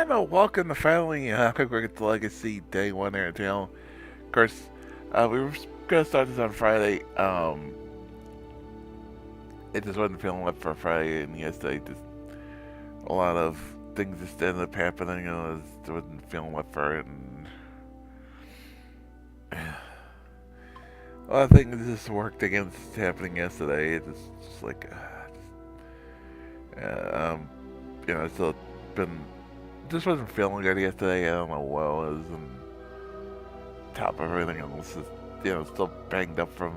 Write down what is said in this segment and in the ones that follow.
no, welcome to finally Hogwarts Legacy Day 1 there in town. Of course, we were going to start this on Friday. It just wasn't feeling up for Friday, and yesterday just a lot of things just ended up happening, and I just wasn't feeling up for it, and a lot of things just worked against happening yesterday. It just like, still been, just wasn't feeling good yesterday. I don't know what it was, and top of everything else is, still banged up from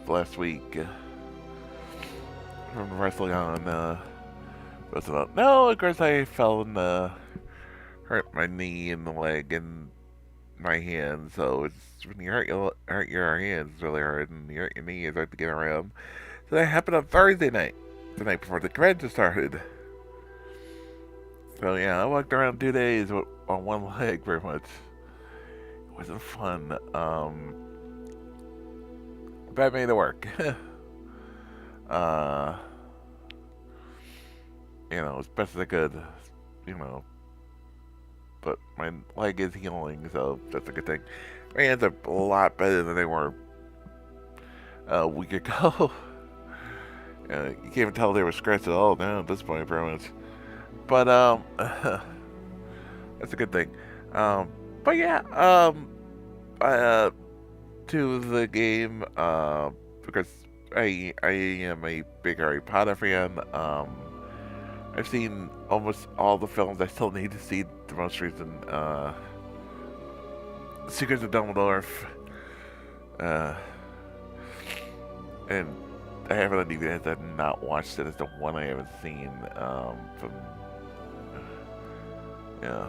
last week from wrestling on. What's it up? No, of course I fell and hurt my knee and the leg and my hand. So it's when you hurt your hands it's really hard, and you hurt your knee, it's hard to get around. So that happened on Thursday night, the night before the convention started. So yeah, I walked around 2 days on one leg, pretty much. It wasn't fun. But I made it work. uh, as best as I could, you know. But my leg is healing, so that's a good thing. My hands are a lot better than they were a week ago. You can't even tell they were scratched at all now at this point, pretty much. But that's a good thing. But yeah, to the game, because I am a big Harry Potter fan. I've seen almost all the films. I still need to see the most recent Secrets of Dumbledore, and I have it on DVD. I've not watched it. It's the one I haven't seen. From yeah.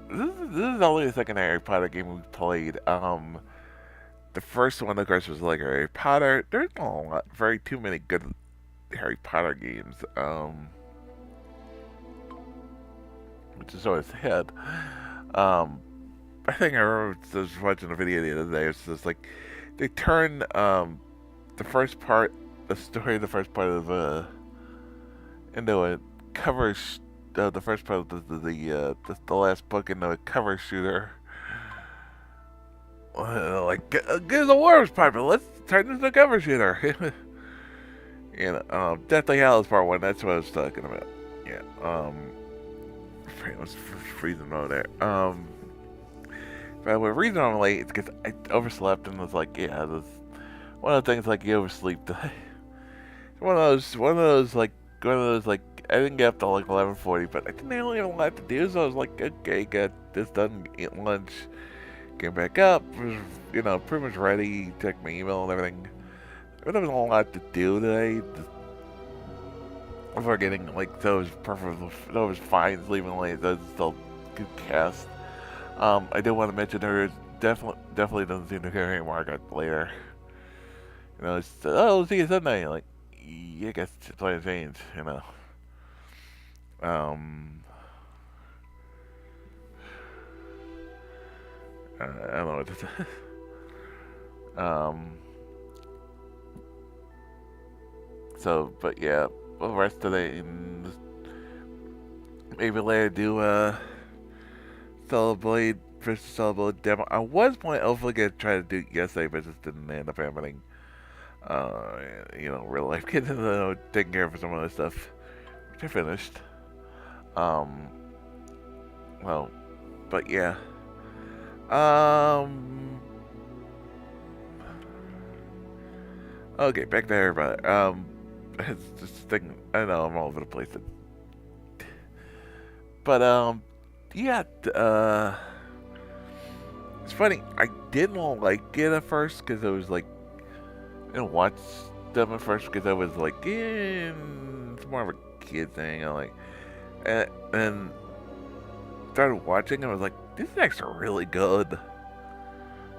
This is only the second Harry Potter game we've played. The first one, of course, was like Harry Potter. There's not very too many good Harry Potter games, which is always sad. I think I remember just watching a video the other day. It's just like they turn the first part, the story of the first part of into a cover. The first part of the last book into a cover shooter. Get the Wars part, but let's turn this into a cover shooter. Deathly Hallows Part 1, that's what I was talking about. Yeah, I was freezing over there. But the reason I'm late is because I overslept and was like, yeah, this one of the things like you oversleep. one of those like I didn't get up till like 11:40, but I didn't really have a lot to do, so I was like, okay, got this done, eat lunch, came back up, was pretty much ready, checked my email and everything. There was a lot to do today. Before getting like those fine leaving late. That's still good cast. I did want to mention there is definitely doesn't seem to care anymore. I got later. It's we'll see you Sunday. Like, yeah, I guess it's playing change. I don't know what to say. So, but yeah, the rest of it, maybe later do Celebrate versus Celebrate demo. I was hopefully gonna try to do it yesterday, but it just didn't end up happening. Real life kids, taking care of some other stuff, which I finished. Well, but yeah. Okay, back to everybody. It's just a thing. I know I'm all over the place. But yeah. It's funny. I didn't like it at first because I was like, I didn't watch them at first because I was like, it's more of a kid thing. And started watching and I was like, these are actually really good.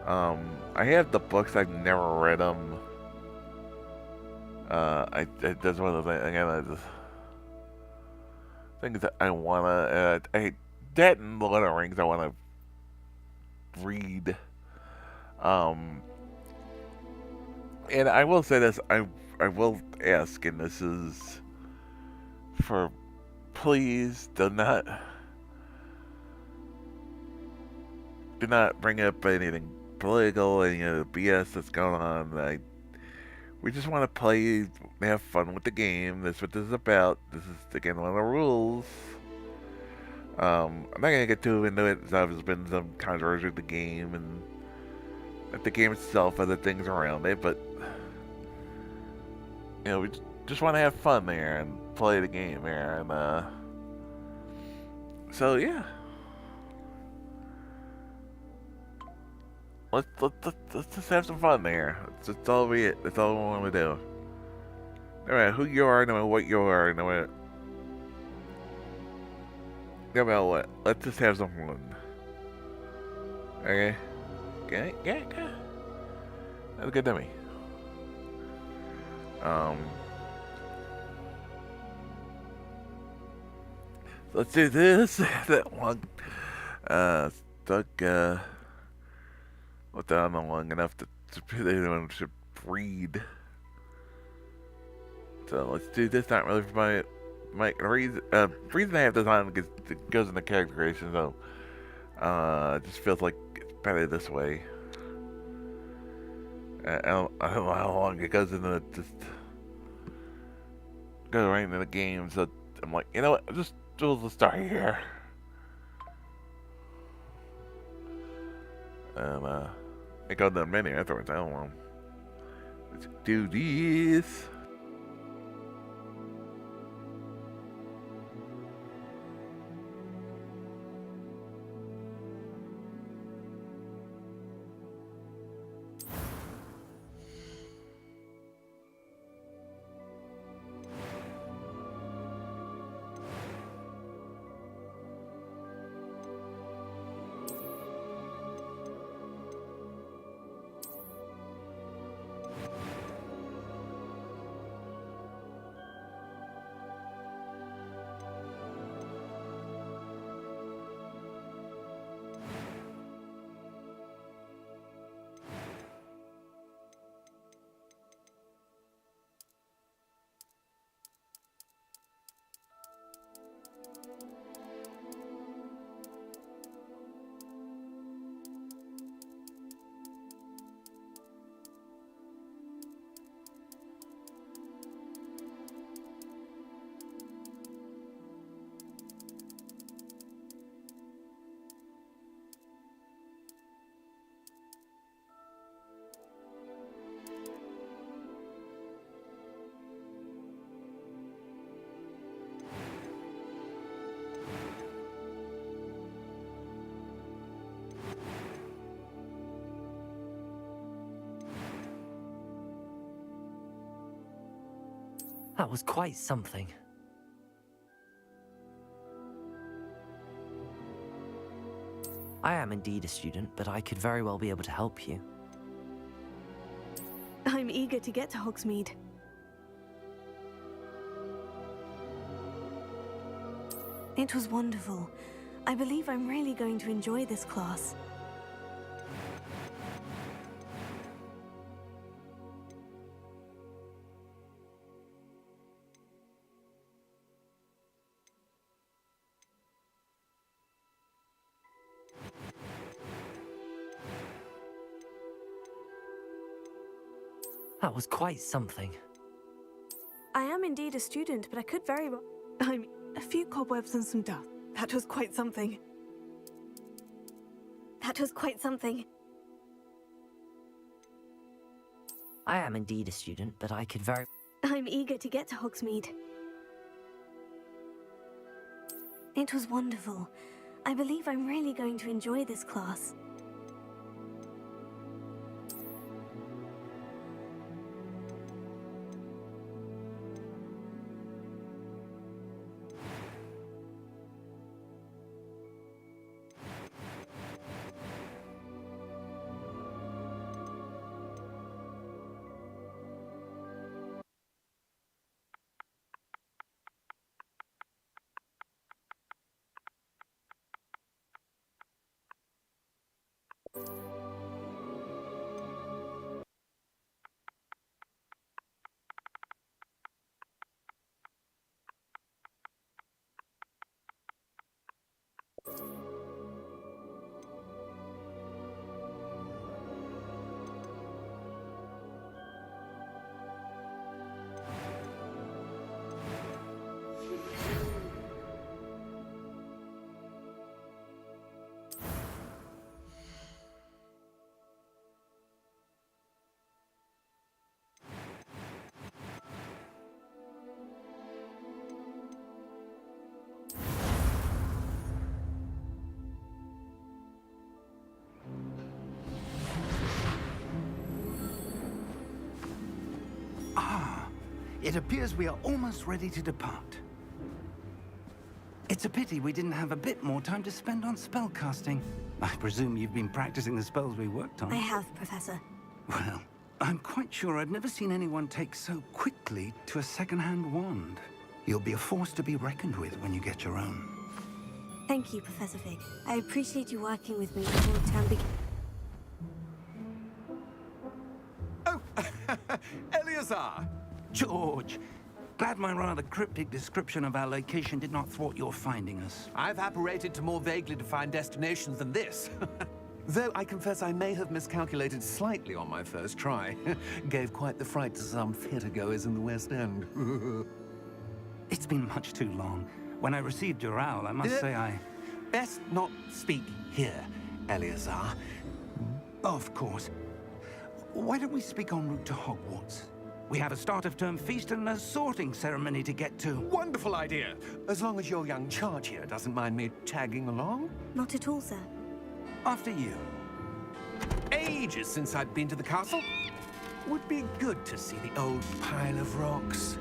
I have the books. I've never read them. That's one of the things, things that I wanna, that and Lord of the Rings I wanna read. And I will say this, I will ask, and this is for please do not bring up anything political, any of the BS that's going on. We just want to play, have fun with the game. That's what this is about. This is again one of the rules. I'm not gonna get too into it. There's been some controversy with the game and not the game itself, other things around it. But we just want to have fun there and play the game there. And so yeah, let's just have some fun there. That's all we it. That's all we want to do. No matter who you are, no matter what you are, no matter what. Let's just have some fun. Okay? Okay? Yeah, yeah. That's good to me. Um, let's do this. That one. Stuck, with that on long enough to anyone should read. So let's do this. Not really for my reason I have this on because it goes into character creation, so it just feels like it's better this way. I don't know how long it goes into just go right into the game, so I'm like, you know what, just we'll start here. And it goes to the menu afterwards. I don't know. Let's do this. That was quite something. I am indeed a student, but I could very well be able to help you. I'm eager to get to Hogsmeade. It was wonderful. I believe I'm really going to enjoy this class. That was quite something. I am indeed a student, but I could very well... I'm a few cobwebs and some dust. That was quite something. That was quite something. I am indeed a student, but I could very... I'm eager to get to Hogsmeade. It was wonderful. I believe I'm really going to enjoy this class. It appears we are almost ready to depart. It's a pity we didn't have a bit more time to spend on spellcasting. I presume you've been practicing the spells we worked on. I have, Professor. Well, I'm quite sure I've never seen anyone take so quickly to a second-hand wand. You'll be a force to be reckoned with when you get your own. Thank you, Professor Fig. I appreciate you working with me before the term begins. Oh, Eleazar! George, glad my rather cryptic description of our location did not thwart your finding us. I've apparated to more vaguely defined destinations than this. Though I confess I may have miscalculated slightly on my first try. Gave quite the fright to some theatergoers in the West End. It's been much too long. When I received your owl, I must say I... Best not speak here, Eleazar. Of course. Why don't we speak en route to Hogwarts? We have a start-of-term feast and a sorting ceremony to get to. Wonderful idea! As long as your young charge here doesn't mind me tagging along. Not at all, sir. After you. Ages since I'd been to the castle. Would be good to see the old pile of rocks.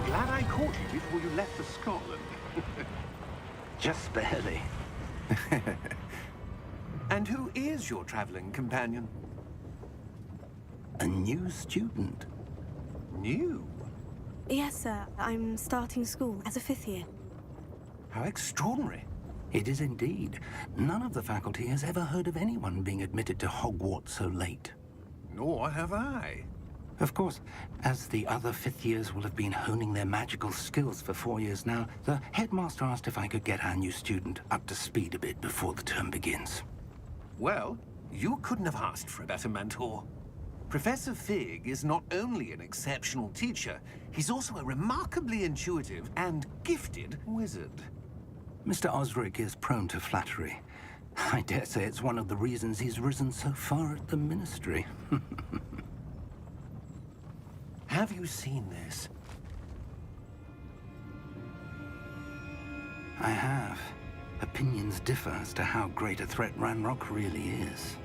Glad I caught you before you left for Scotland. Just barely. And who is your traveling companion? A new student. New? Yes, sir. I'm starting school as a 5th year. How extraordinary. It is indeed. None of the faculty has ever heard of anyone being admitted to Hogwarts so late. Nor have I. Of course, as the other 5th years will have been honing their magical skills for 4 years now, the headmaster asked if I could get our new student up to speed a bit before the term begins. Well, you couldn't have asked for a better mentor. Professor Fig is not only an exceptional teacher, he's also a remarkably intuitive and gifted wizard. Mr. Osric is prone to flattery. I dare say it's one of the reasons he's risen so far at the Ministry. Have you seen this? I have. Opinions differ as to how great a threat Ranrock really is.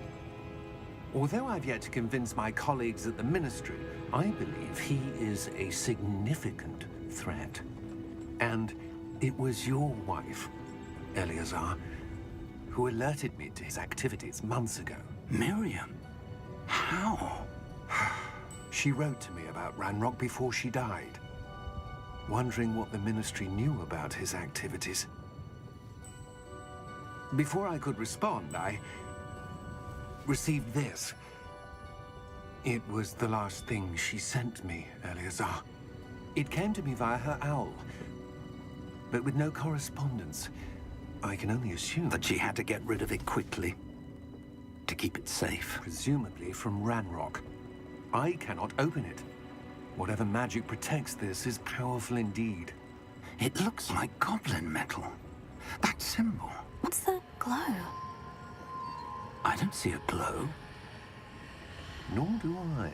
Although I've yet to convince my colleagues at the Ministry, I believe he is a significant threat. And it was your wife, Eleazar, who alerted me to his activities months ago. Miriam? How? She wrote to me about Ranrock before she died, wondering what the Ministry knew about his activities. Before I could respond, I received this. It was the last thing she sent me, Eleazar. It came to me via her owl, but with no correspondence. I can only assume That she had to get rid of it quickly. To keep it safe. presumably from Ranrock. I cannot open it. Whatever magic protects this is powerful indeed. It looks like goblin metal. That symbol. What's the glow? I don't see a glow. Nor do I.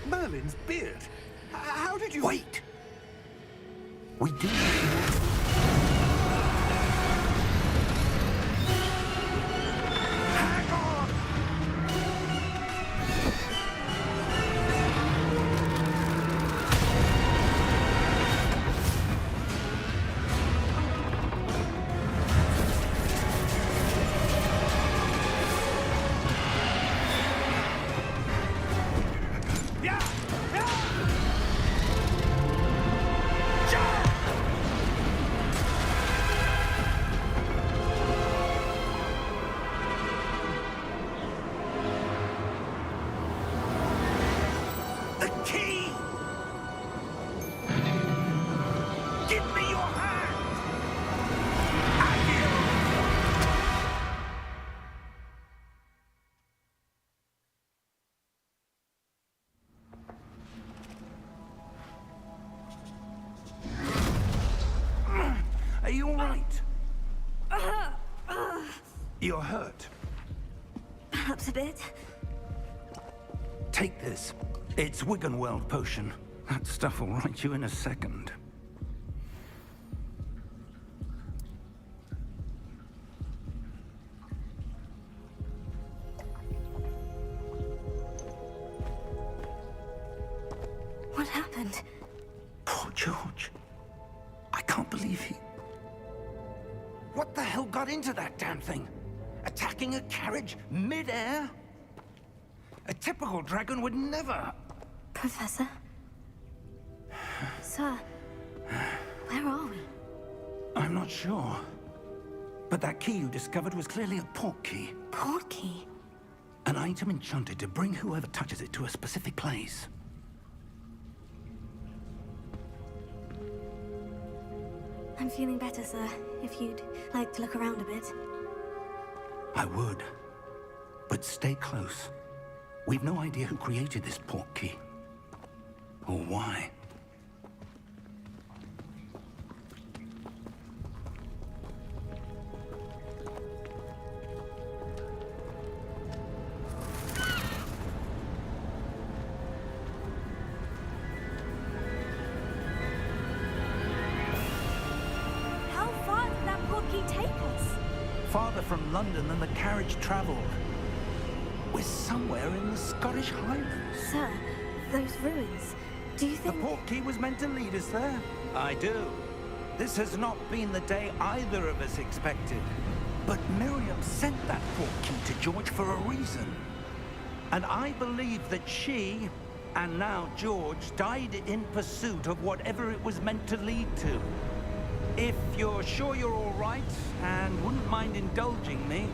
Merlin's beard. How did you... Wait! We do... Hang on! You're hurt. Perhaps a bit. Take this. It's Wiggenweld potion. That stuff will right you in a second. What happened? Poor George. I can't believe he... What the hell got into that damn thing? Attacking a carriage mid-air? A typical dragon would never... Professor? Sir, where are we? I'm not sure. But that key you discovered was clearly a port key. Port key? An item enchanted to bring whoever touches it to a specific place. I'm feeling better, sir. If you'd like to look around a bit. I would. But stay close. We've no idea who created this port key. Or why. How far did that port key take us? Farther from London than the carriage traveled. We're somewhere in the Scottish Highlands. Sir, those ruins. Do you The think... port key was meant to lead us there? I do. This has not been the day either of us expected. But Miriam sent that port key to George for a reason. And I believe that she, and now George, died in pursuit of whatever it was meant to lead to. If you're sure you're all right, and wouldn't mind indulging me,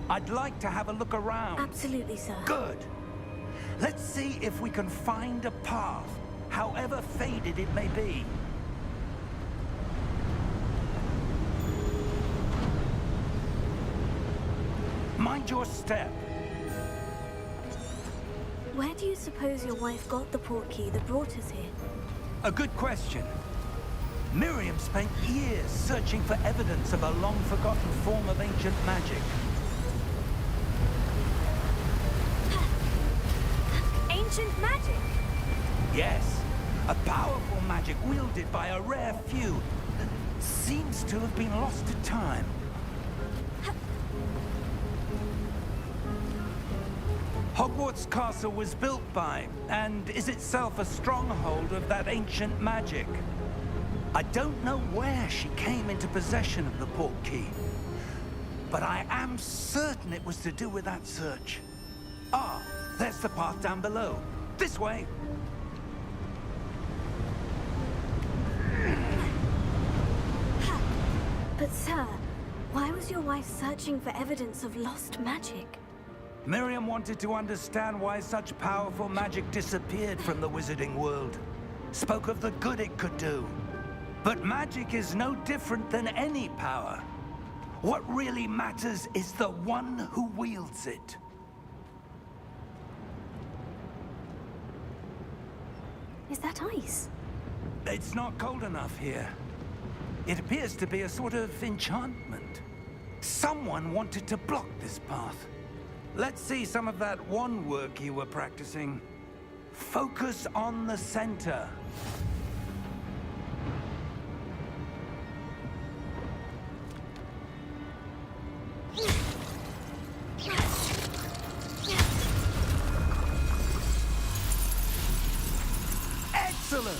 I'd like to have a look around. Absolutely, sir. Good. Let's see if we can find a path, however faded it may be. Mind your step. Where do you suppose your wife got the port key that brought us here? A good question. Miriam spent years searching for evidence of a long-forgotten form of ancient magic. Ancient magic? Yes, a powerful magic wielded by a rare few that seems to have been lost to time. Hogwarts Castle was built by, and is itself a stronghold of that ancient magic. I don't know where she came into possession of the port key, but I am certain it was to do with that search. Ah, there's the path down below. This way. But sir, why was your wife searching for evidence of lost magic? Miriam wanted to understand why such powerful magic disappeared from the wizarding world. Spoke of the good it could do. But magic is no different than any power. What really matters is the one who wields it. Is that ice? It's not cold enough here. It appears to be a sort of enchantment. Someone wanted to block this path. Let's see some of that wand work you were practicing. Focus on the center. Excellent!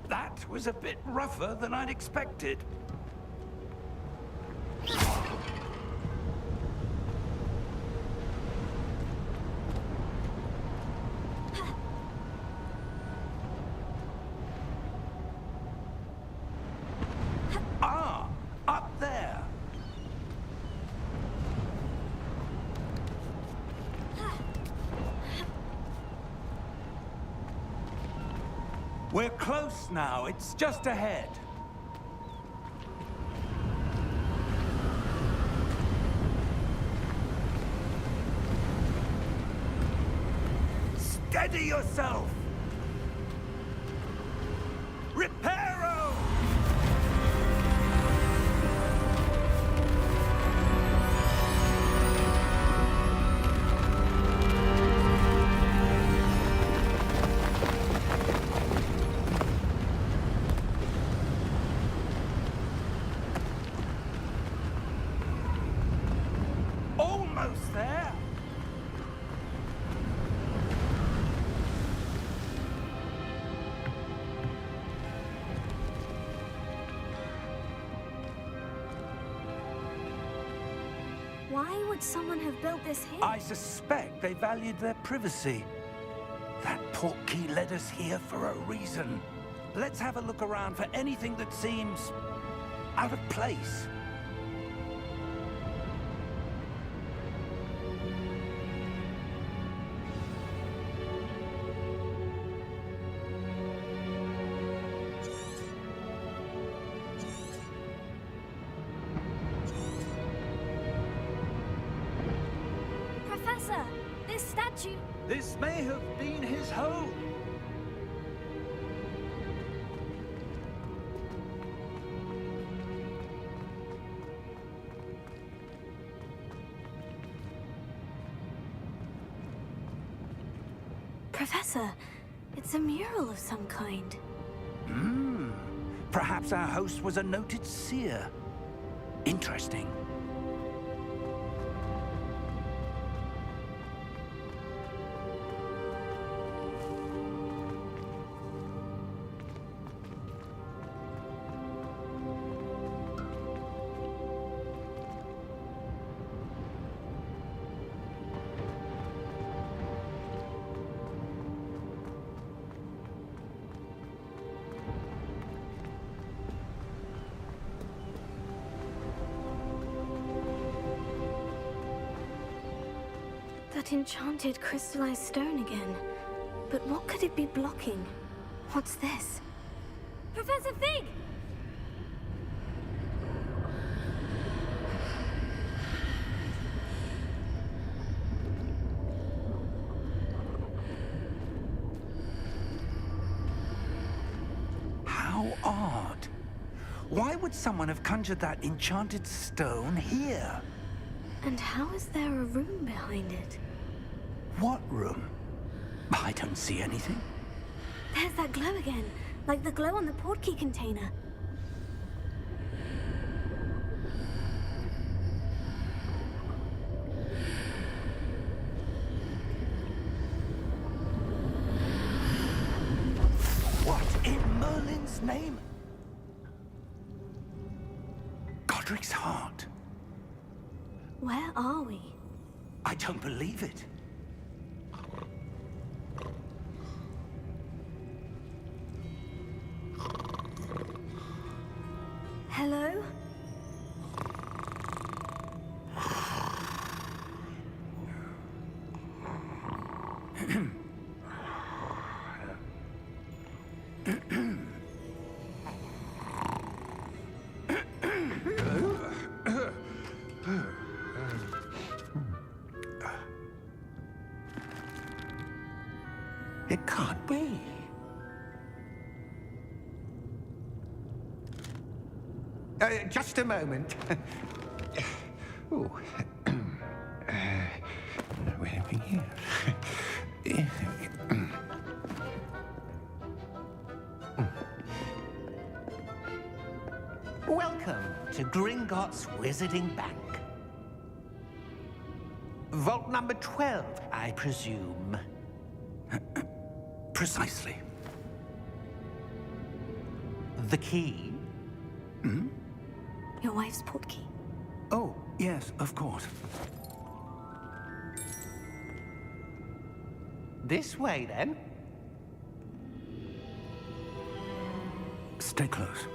That was a bit rougher than I'd expected. Ah, up there. We're close now. It's just ahead. Steady yourself! Reparo! Almost there! Why would someone have built this here? I suspect they valued their privacy. That portkey led us here for a reason. Let's have a look around for anything that seems out of place. Professor, this statue... This may have been his home. Professor, it's a mural of some kind. Perhaps our host was a noted seer. Interesting. That enchanted crystallized stone again. But what could it be blocking? What's this? Professor Fig! How odd. Why would someone have conjured that enchanted stone here? And how is there a room behind it? What room? I don't see anything. There's that glow again, like the glow on the portkey container. What in Merlin's name? Godric's heart. Where are we? I don't believe it. Hello? It can't be. Just a moment. Oh. Where are we here? Welcome to Gringotts Wizarding Bank. Vault number 12, I presume. Precisely. The key? Your wife's portkey. Oh, yes, of course. This way, then. Stay close.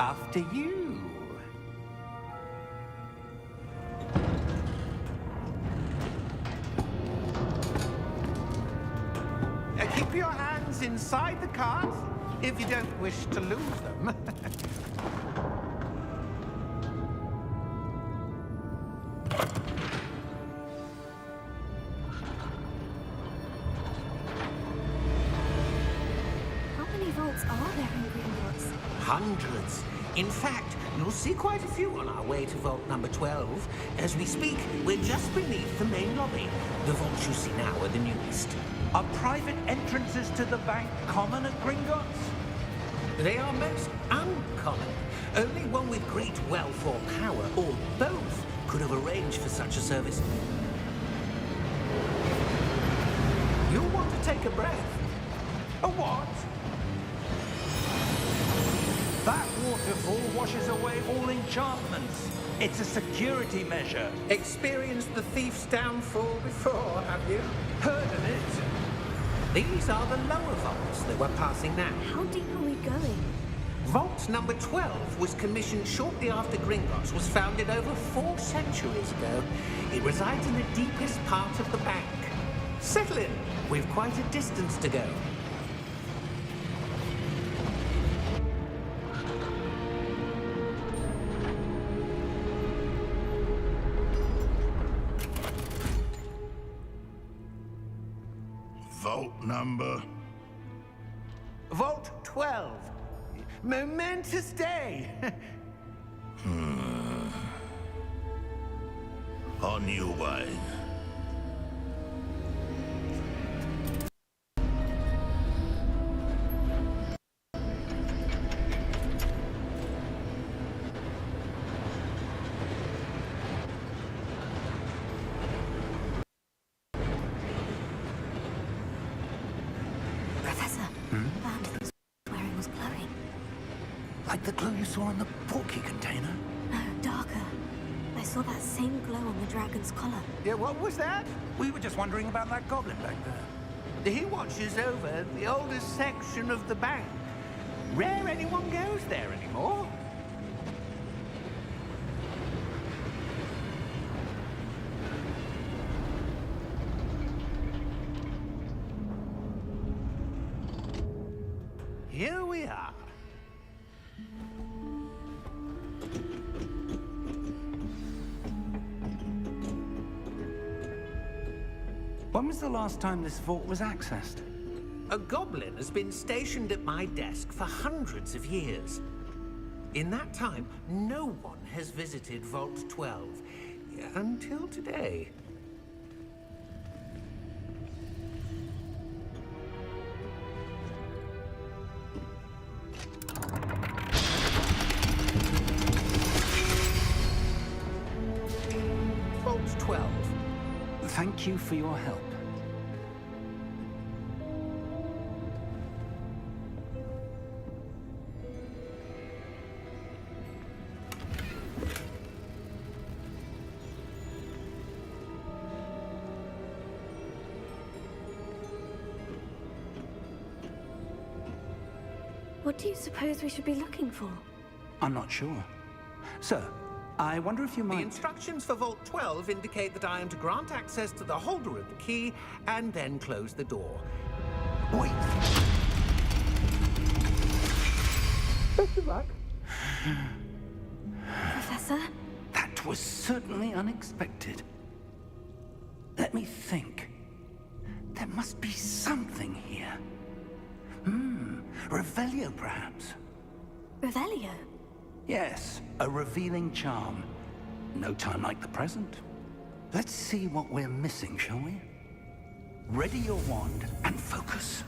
After you. Keep your hands inside the cart. if you don't wish to lose them. How many vaults are there in Gringotts? Hundreds. In fact, you'll see quite a few on our way to vault number 12. As we speak, we're just beneath the main lobby. The vaults you see now are the newest. Are private entrances to the bank common at Gringotts? They are most uncommon. Only one with great wealth or power, or both, could have arranged for such a service. You'll want to take a breath. A what? That waterfall washes away all enchantments. It's a security measure. Experienced the thief's downfall before, have you? Heard of it? These are the lower vaults that we're passing now. How deep are we going? Vault number 12 was commissioned shortly after Gringotts was founded over 4 centuries ago. It resides in the deepest part of the bank. Settle in. We've quite a distance to go. Vault number? Vault 12. Momentous day. On your way. Professor, the hand he was wearing was glowing. Like the glow you saw in the porky container? No, darker. I saw that same glow on the dragon's collar. Yeah, what was that? We were just wondering about that goblin back there. He watches over the oldest section of the bank. Rare anyone goes there anymore. Here we are. When was the last time this vault was accessed? A goblin has been stationed at my desk for hundreds of years. In that time, no one has visited Vault 12 until today. Vault 12. Thank you for your help. What do you suppose we should be looking for? I'm not sure. Sir, I wonder if you The might... instructions for Vault 12 indicate that I am to grant access to the holder of the key and then close the door. Wait! Best of luck. Professor? That was certainly unexpected. Let me think. There must be something here. Revelio, perhaps? Revelio? Yes, a revealing charm. No time like the present. Let's see what we're missing, shall we? Ready your wand and focus.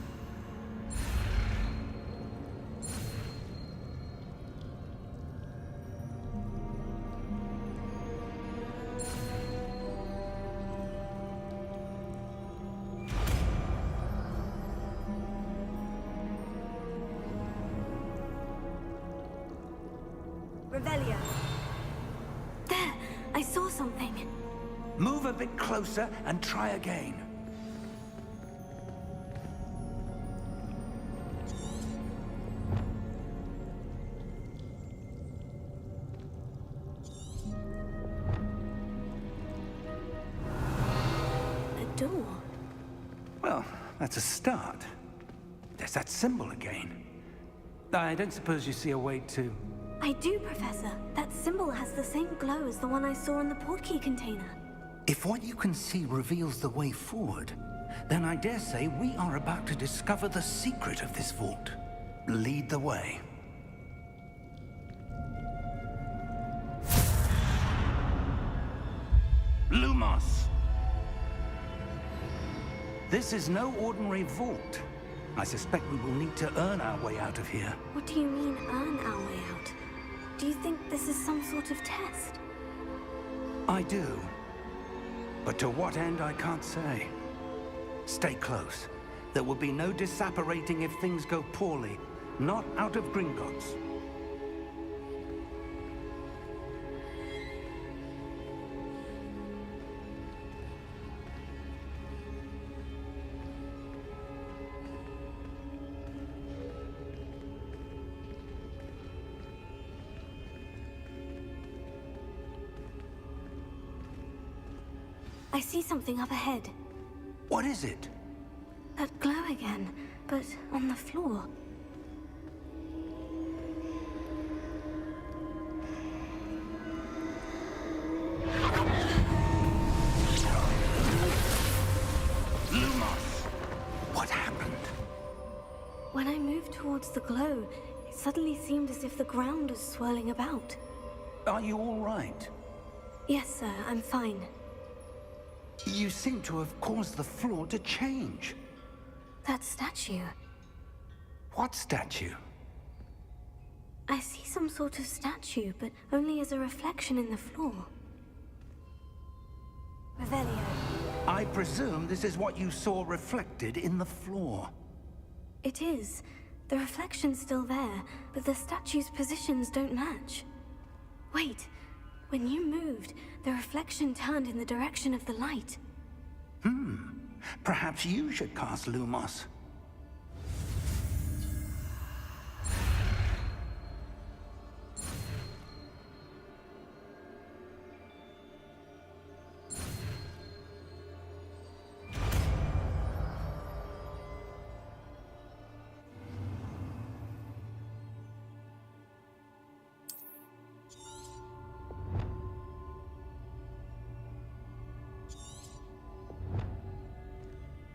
Revelio. There! I saw something. Move a bit closer and try again. A door. Well, that's a start. There's that symbol again. I don't suppose you see a way to... I do, Professor. That symbol has the same glow as the one I saw in the portkey container. If what you can see reveals the way forward, then I dare say we are about to discover the secret of this vault. Lead the way. Lumos! This is no ordinary vault. I suspect we will need to earn our way out of here. What do you mean, earn our way out? Do you think this is some sort of test? I do. But to what end, I can't say. Stay close. There will be no disapparating if things go poorly. Not out of Gringotts. I see something up ahead. What is it? That glow again, but on the floor. Lumos! What happened? When I moved towards the glow, it suddenly seemed as if the ground was swirling about. Are you all right? Yes, sir, I'm fine. You seem to have caused the floor to change. That statue. What statue? I see some sort of statue, but only as a reflection in the floor. Revelio. I presume this is what you saw reflected in the floor. It is. The reflection's still there, but the statue's positions don't match. Wait. When you moved, the reflection turned in the direction of the light. Perhaps you should cast Lumos.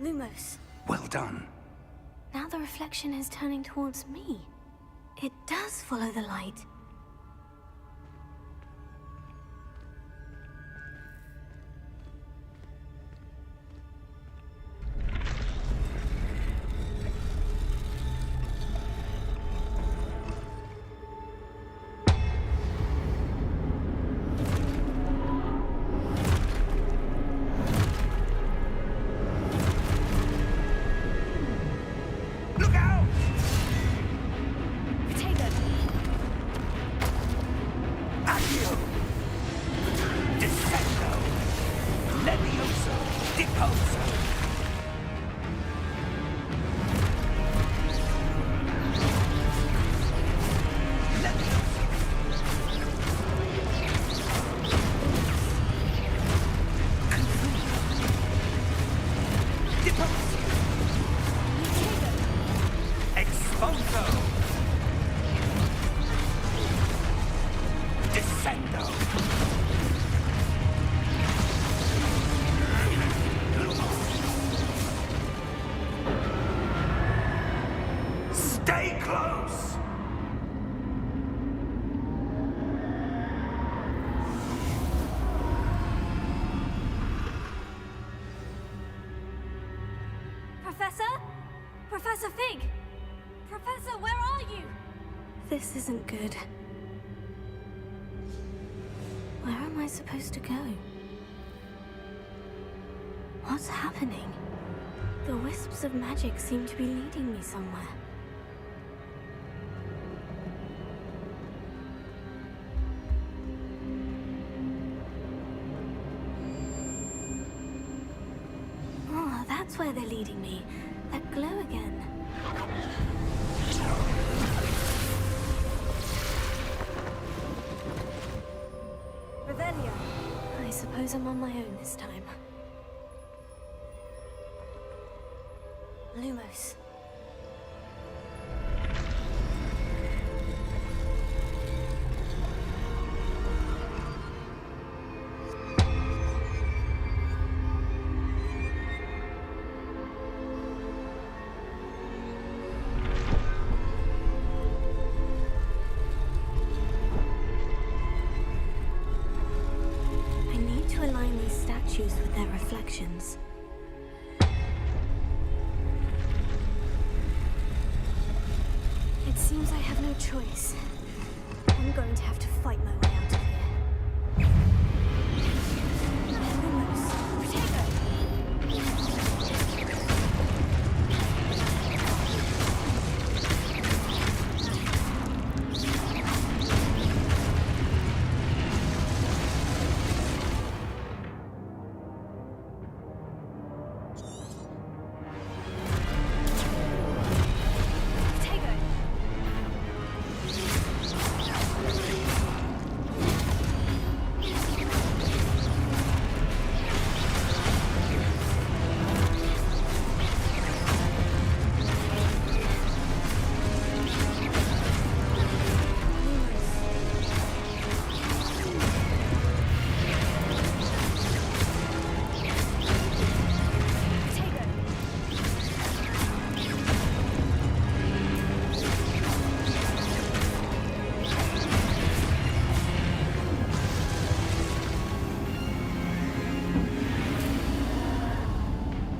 Lumos. Well done. Now the reflection is turning towards me. It does follow the light. Look out! Potato! Accio! Descendo! Levioso! Deposo! Levioso! Confuso! Deposo! Exposo! Descendo! Stay close! Professor? Professor Fig! Professor, where are you? This isn't good. Where am I supposed to go? What's happening? The wisps of magic seem to be leading me somewhere. Oh, that's where they're leading me. That glow again. Revelio. I suppose I'm on my own this time. Lumos. reflections. It seems I have no choice. I'm going to have to fight my way out of here. Lumos, Protego!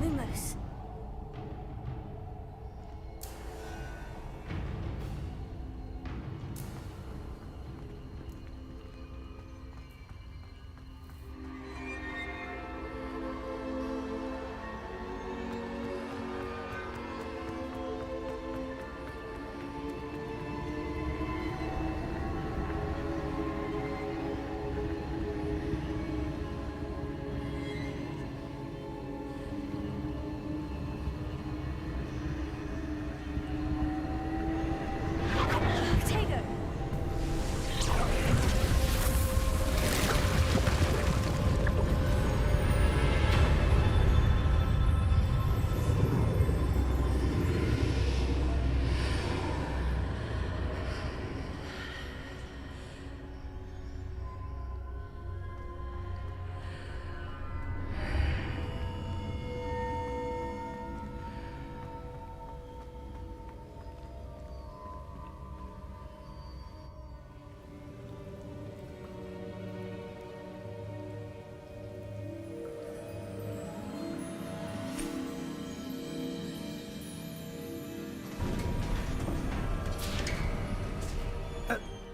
Lumos. Protego!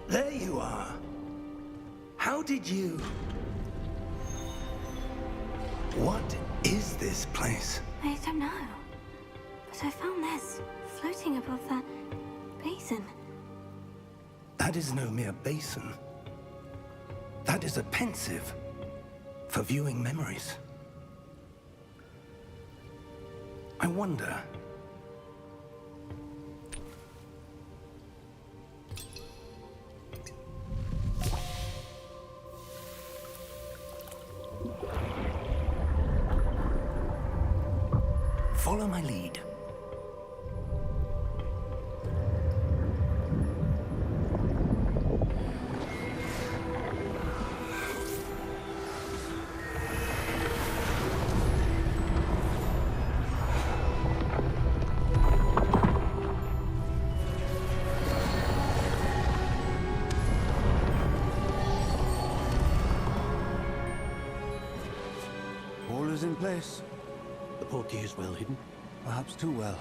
There you are. How did you... What is this place? I don't know. But I found this floating above that basin. That is no mere basin. That is a pensive for viewing memories. I wonder... Follow my lead. All is in place. The portkey is well hidden. Perhaps too well.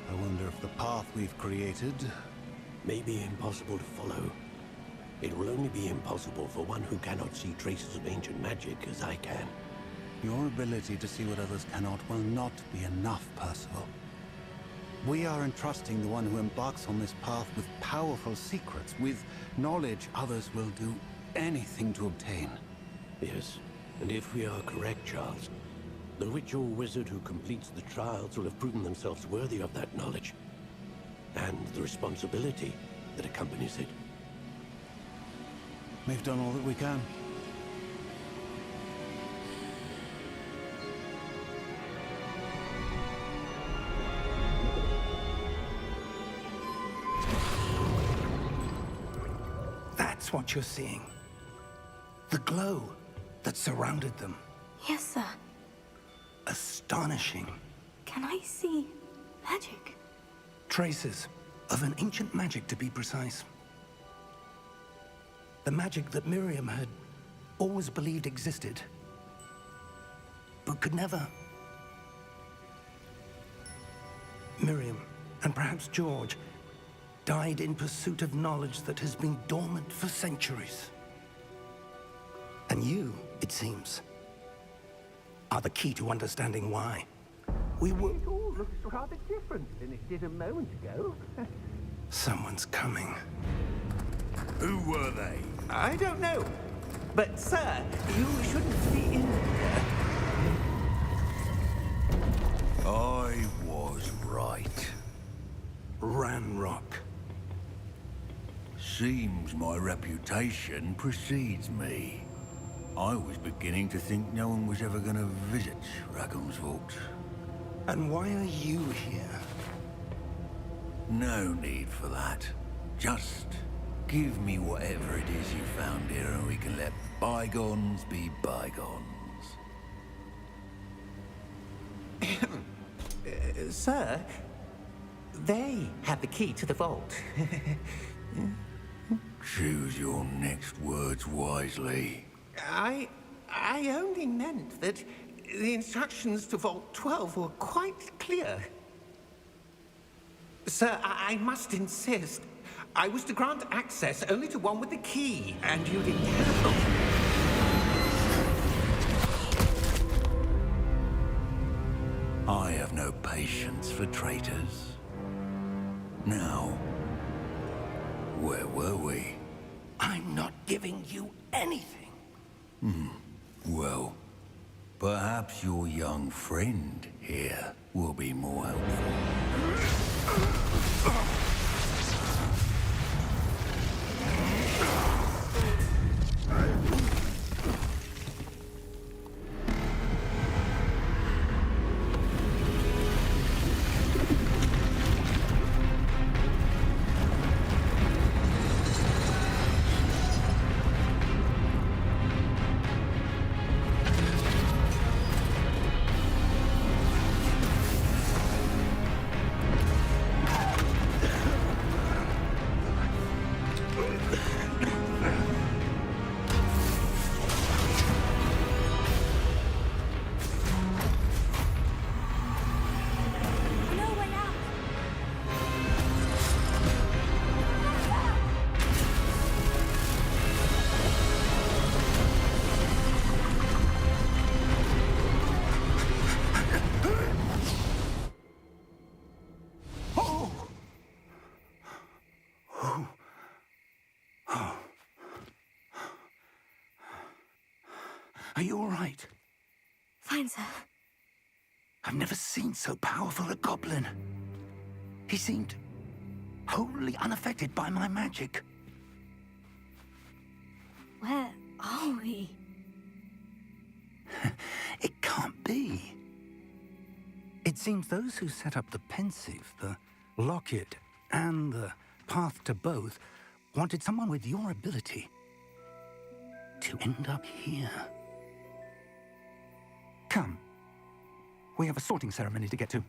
I wonder if the path we've created... May be impossible to follow. It will only be impossible for one who cannot see traces of ancient magic as I can. Your ability to see what others cannot will not be enough, Percival. We are entrusting the one who embarks on this path with powerful secrets, with knowledge others will do anything to obtain. Yes, and if we are correct, Charles, the witch or wizard who completes the trials will have proven themselves worthy of that knowledge, and the responsibility that accompanies it. We've done all that we can. That's what you're seeing. The glow that surrounded them. Yes, sir. Astonishing. Can I see magic? Traces of an ancient magic, to be precise. The magic that Miriam had always believed existed. but could never. Miriam, and perhaps George, died in pursuit of knowledge that has been dormant for centuries. And you, it seems, are the key to understanding why. We were... It all looks rather different than it did a moment ago. Someone's coming. Who were they? I don't know. But, sir, you shouldn't be in here. I was right. Ranrock. Seems my reputation precedes me. I was beginning to think no one was ever going to visit Rackham's vault. And why are you here? No need for that. Just give me whatever it is you found here and we can let bygones be bygones. Sir, they have the key to the vault. Choose your next words wisely. I only meant that the instructions to Vault 12 were quite clear. Sir, I must insist. I was to grant access only to one with the key, and you didn't have... I have no patience for traitors. Now, where were we? I'm not giving you anything. Well, perhaps your young friend here will be more helpful. Are you all right? Fine, sir. I've never seen so powerful a goblin. He seemed wholly unaffected by my magic. Where are we? It can't be. It seems those who set up the Pensive, the Locket, and the Path to Both wanted someone with your ability to end up here. Come. We have a sorting ceremony to get to.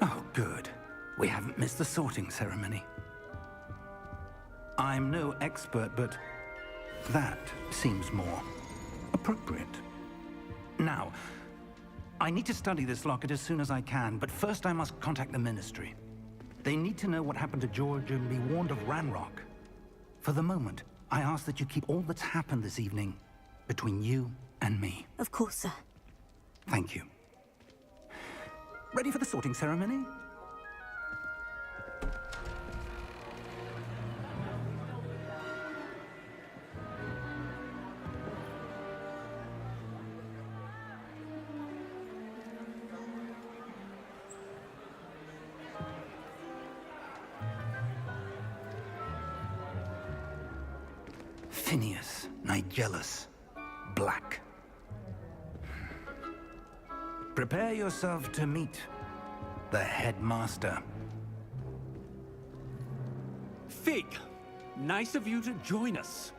Oh, good. We haven't missed the sorting ceremony. I'm no expert, but that seems more appropriate. Now, I need to study this locket as soon as I can, but first I must contact the Ministry. They need to know what happened to George and be warned of Ranrock. For the moment, I ask that you keep all that's happened this evening between you and me. Of course, sir. Thank you. Ready for the sorting ceremony? Phineas, Nigellus, Black. Prepare yourself to meet the headmaster. Fig, nice of you to join us.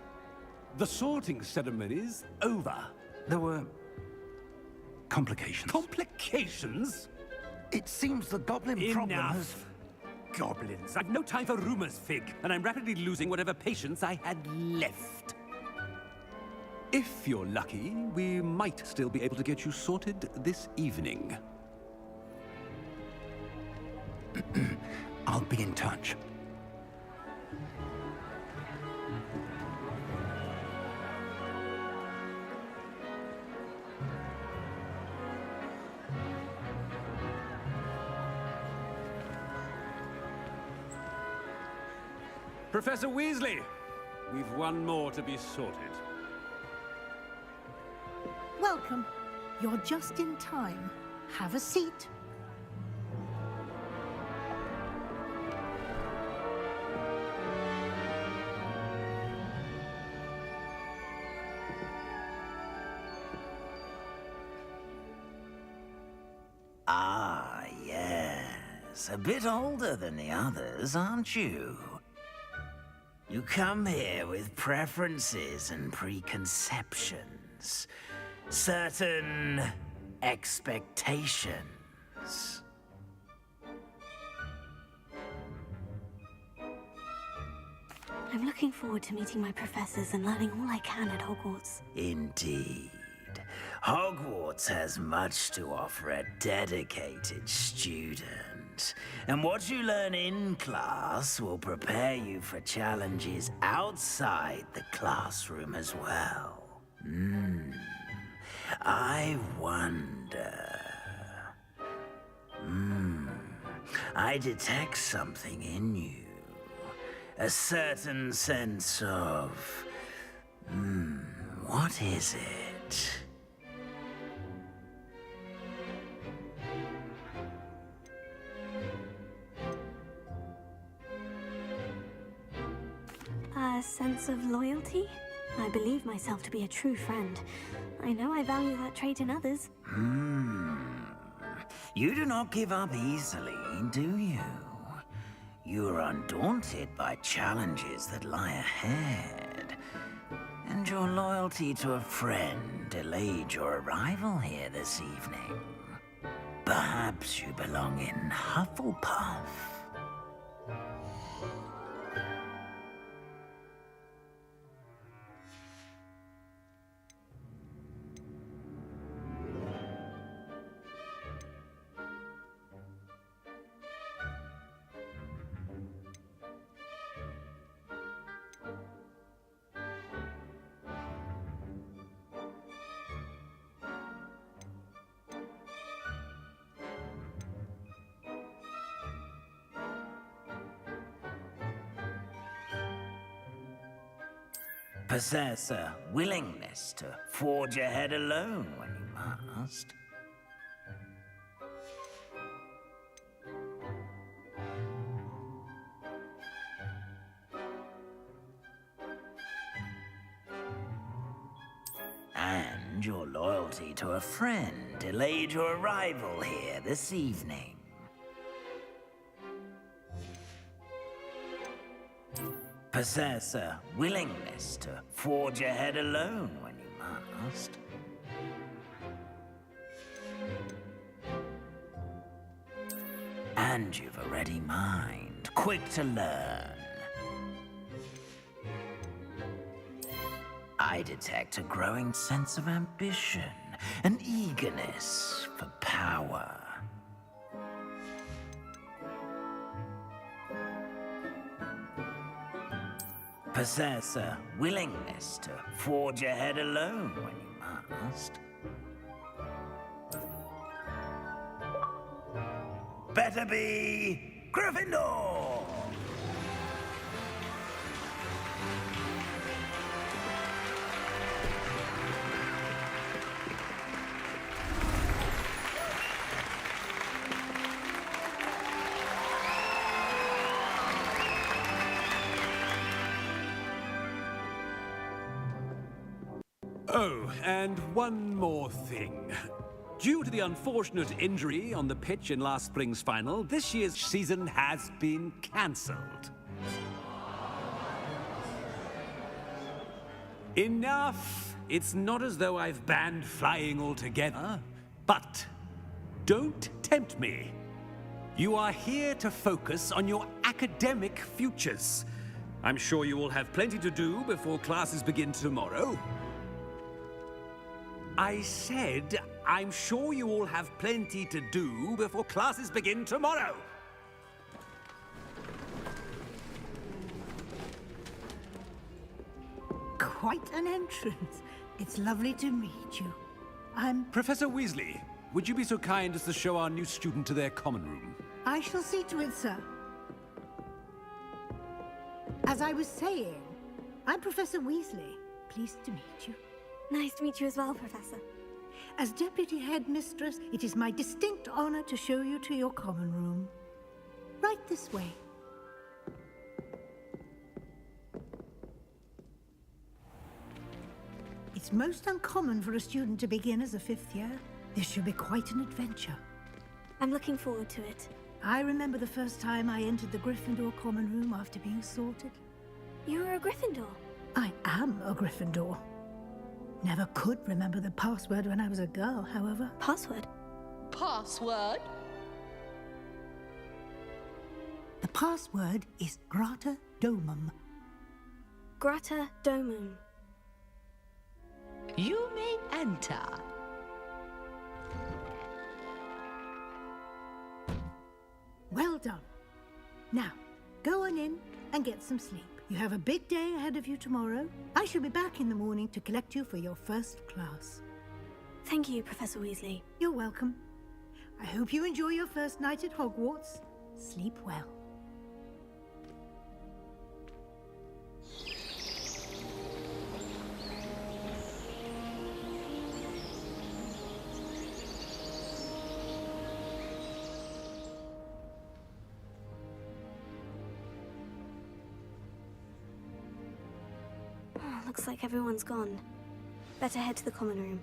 The sorting ceremony's over. There were complications. Complications? It seems the goblin problem has... Enough. Goblins. I've no time for rumors, Fig, and I'm rapidly losing whatever patience I had left. If you're lucky, we might still be able to get you sorted this evening. I'll be in touch. Professor Weasley, we've one more to be sorted. Welcome. You're just in time. Have a seat. Ah, yes. A bit older than the others, aren't you? You come here with preferences and preconceptions. Certain expectations. I'm looking forward to meeting my professors and learning all I can at Hogwarts. Indeed. Hogwarts has much to offer a dedicated student. And what you learn in class will prepare you for challenges outside the classroom as well. I wonder... I detect something in you. A certain sense of... what is it? A sense of loyalty? I believe myself to be a true friend. I know I value that trait in others. You do not give up easily, do you? You are undaunted by challenges that lie ahead. And your loyalty to a friend delayed your arrival here this evening. Perhaps you belong in Hufflepuff. Possess a willingness to forge ahead alone when you must. And your loyalty to a friend delayed your arrival here this evening. Possess a willingness to forge ahead alone when you must. And you've a ready mind, quick to learn. I detect a growing sense of ambition an eagerness for power. Possess a willingness to forge ahead alone when you must. Better be Gryffindor! Oh, and one more thing. Due to the unfortunate injury on the pitch in last spring's final, this year's season has been cancelled. Enough! It's not as though I've banned flying altogether, but don't tempt me. You are here to focus on your academic futures. I'm sure you will have plenty to do before classes begin tomorrow. I said, I'm sure you all have plenty to do before classes begin tomorrow. Quite an entrance. It's lovely to meet you. I'm... Professor Weasley, would you be so kind as to show our new student to their common room? I shall see to it, sir. As I was saying, I'm Professor Weasley. Pleased to meet you. Nice to meet you as well, Professor. As Deputy Headmistress, it is my distinct honor to show you to your common room. Right this way. It's most uncommon for a student to begin as a fifth year. This should be quite an adventure. I'm looking forward to it. I remember the first time I entered the Gryffindor common room after being sorted. You were a Gryffindor? I am a Gryffindor. Never could remember the password when I was a girl, however. Password? Password? The password is Grata Domum. Grata Domum. You may enter. Well done. Now, go on in and get some sleep. You have a big day ahead of you tomorrow. I shall be back in the morning to collect you for your first class. Thank you, Professor Weasley. You're welcome. I hope you enjoy your first night at Hogwarts. Sleep well. Looks like everyone's gone. Better head to the common room.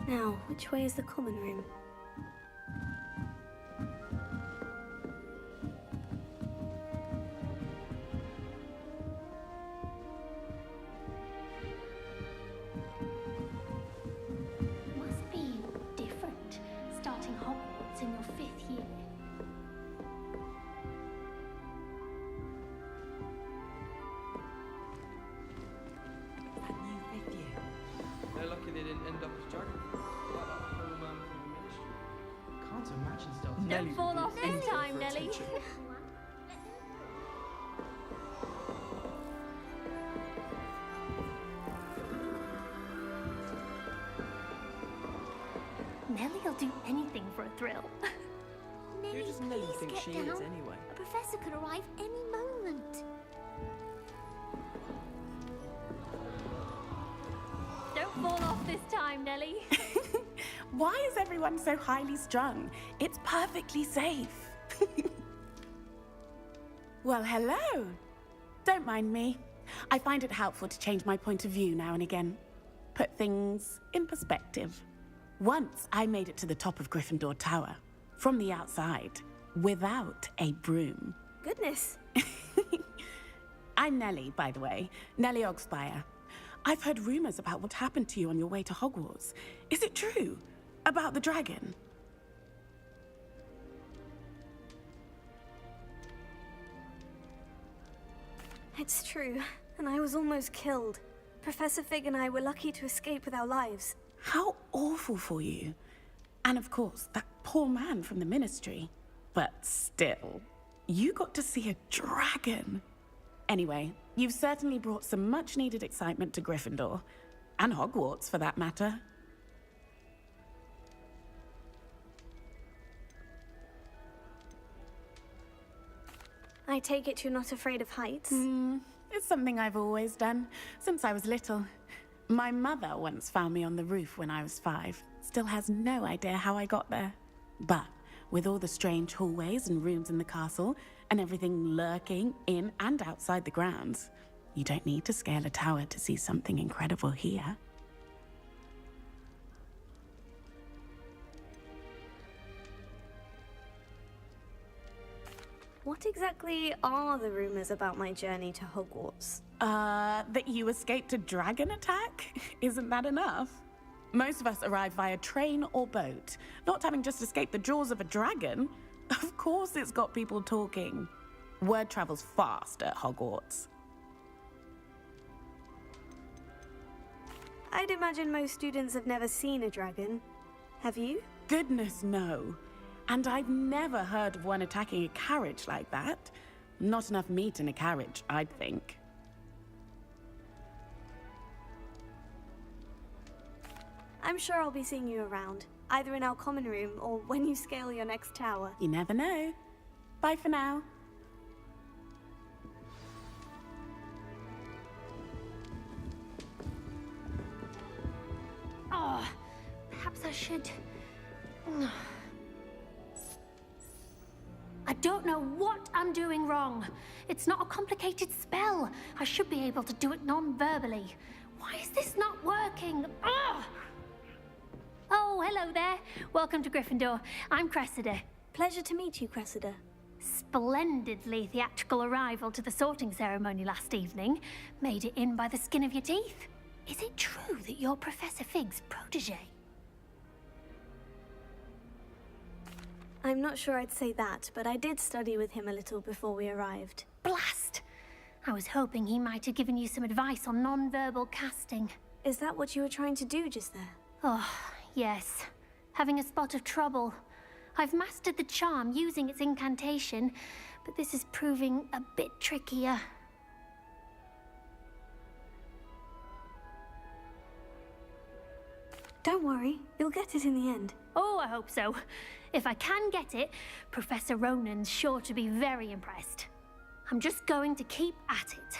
Now, which way is the common room? Must be different, starting Hogwarts in your 5th year. They're lucky they didn't end up as attention. Nellie'll do anything for a thrill. Who does Nellie think she is, anyway? A professor could arrive any moment. Don't fall off this time, Nellie. Why is everyone so highly strung? It's perfectly safe. Well, hello. Don't mind me. I find it helpful to change my point of view now and again. Put things in perspective. Once I made it to the top of Gryffindor Tower, from the outside, without a broom. Goodness. I'm Nellie, by the way. Nellie Ogspire. I've heard rumors about what happened to you on your way to Hogwarts. Is it true? About the dragon? It's true, and I was almost killed. Professor Fig and I were lucky to escape with our lives. How awful for you. And of course, that poor man from the Ministry. But still, you got to see a dragon. Anyway, you've certainly brought some much-needed excitement to Gryffindor. And Hogwarts, for that matter. I take it you're not afraid of heights? It's something I've always done, since I was little. My mother once found me on the roof when I was 5. Still has no idea how I got there. But with all the strange hallways and rooms in the castle, and everything lurking in and outside the grounds, you don't need to scale a tower to see something incredible here. What exactly are the rumors about my journey to Hogwarts? That you escaped a dragon attack? Isn't that enough? Most of us arrive via train or boat, not having just escaped the jaws of a dragon. Of course it's got people talking. Word travels fast at Hogwarts. I'd imagine most students have never seen a dragon. Have you? Goodness, no. And I've never heard of one attacking a carriage like that. Not enough meat in a carriage, I'd think. I'm sure I'll be seeing you around, either in our common room or when you scale your next tower. You never know. Bye for now. Oh, perhaps I should... I don't know what I'm doing wrong. It's not a complicated spell. I should be able to do it non-verbally. Why is this not working? Ugh! Oh, hello there. Welcome to Gryffindor. I'm Cressida. Pleasure to meet you, Cressida. Splendidly theatrical arrival to the sorting ceremony last evening. Made it in by the skin of your teeth. Is it true that you're Professor Fig's protege? I'm not sure I'd say that, but I did study with him a little before we arrived. Blast! I was hoping he might have given you some advice on non-verbal casting. Is that what you were trying to do just there? Oh, yes. Having a spot of trouble. I've mastered the charm using its incantation, but this is proving a bit trickier. Don't worry, you'll get it in the end. Oh, I hope so. If I can get it, Professor Ronan's sure to be very impressed. I'm just going to keep at it.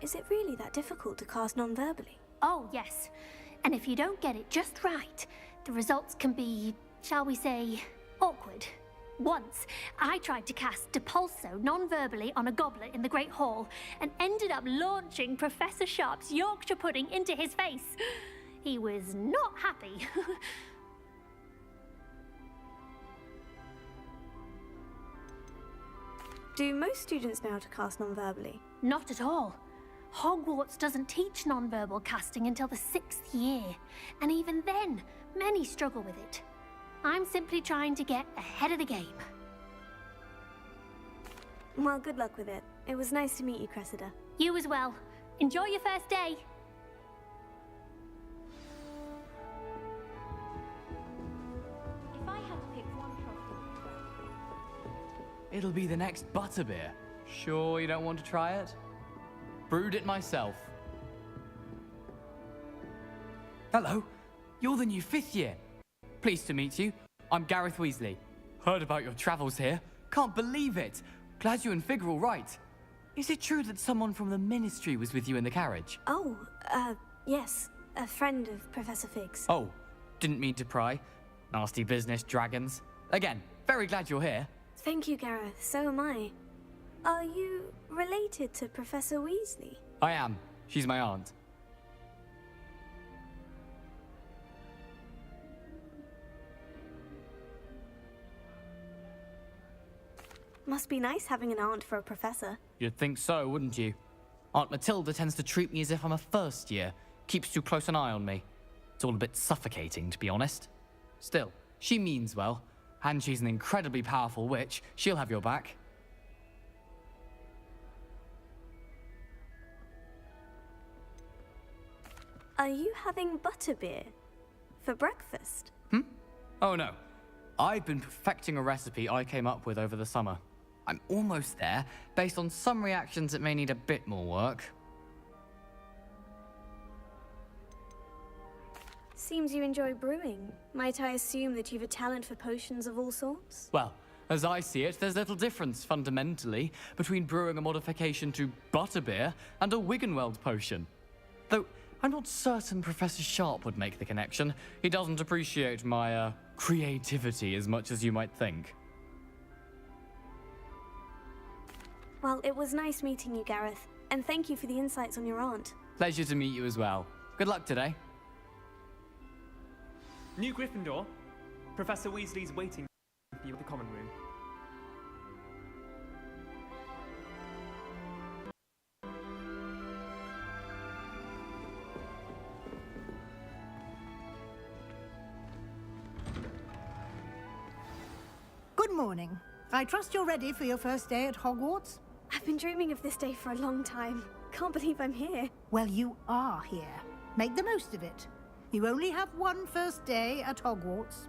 Is it really that difficult to cast non-verbally? Oh, yes. And if you don't get it just right, the results can be, shall we say, awkward. Once, I tried to cast Depulso non-verbally on a goblet in the Great Hall and ended up launching Professor Sharp's Yorkshire pudding into his face. He was not happy. Do most students know how to cast non-verbally? Not at all. Hogwarts doesn't teach non-verbal casting until the 6th year, and even then, many struggle with it. I'm simply trying to get ahead of the game. Well, good luck with it. It was nice to meet you, Cressida. You as well. Enjoy your first day. It'll be the next butterbeer. Sure you don't want to try it? Brewed it myself. Hello, you're the new 5th year. Pleased to meet you. I'm Gareth Weasley. Heard about your travels here. Can't believe it. Glad you and Fig are all right. Is it true that someone from the Ministry was with you in the carriage? Oh, yes. A friend of Professor Fig's. Oh, didn't mean to pry. Nasty business, dragons. Again, very glad you're here. Thank you, Gareth. So am I. Are you related to Professor Weasley? I am. She's my aunt. Must be nice having an aunt for a professor. You'd think so, wouldn't you? Aunt Matilda tends to treat me as if I'm a first year. Keeps too close an eye on me. It's all a bit suffocating, to be honest. Still, she means well. And she's an incredibly powerful witch. She'll have your back. Are you having butterbeer for breakfast? Oh no. I've been perfecting a recipe I came up with over the summer. I'm almost there, based on some reactions that may need a bit more work. Seems you enjoy brewing. Might I assume that you've a talent for potions of all sorts? Well, as I see it, there's little difference, fundamentally, between brewing a modification to butterbeer and a Wiggenweld potion. Though, I'm not certain Professor Sharp would make the connection. He doesn't appreciate my, creativity as much as you might think. Well, it was nice meeting you, Gareth. And thank you for the insights on your aunt. Pleasure to meet you as well. Good luck today. New Gryffindor. Professor Weasley's waiting for you at the common room. Good morning. I trust you're ready for your first day at Hogwarts? I've been dreaming of this day for a long time. Can't believe I'm here. Well, you are here. Make the most of it. You only have one first day at Hogwarts.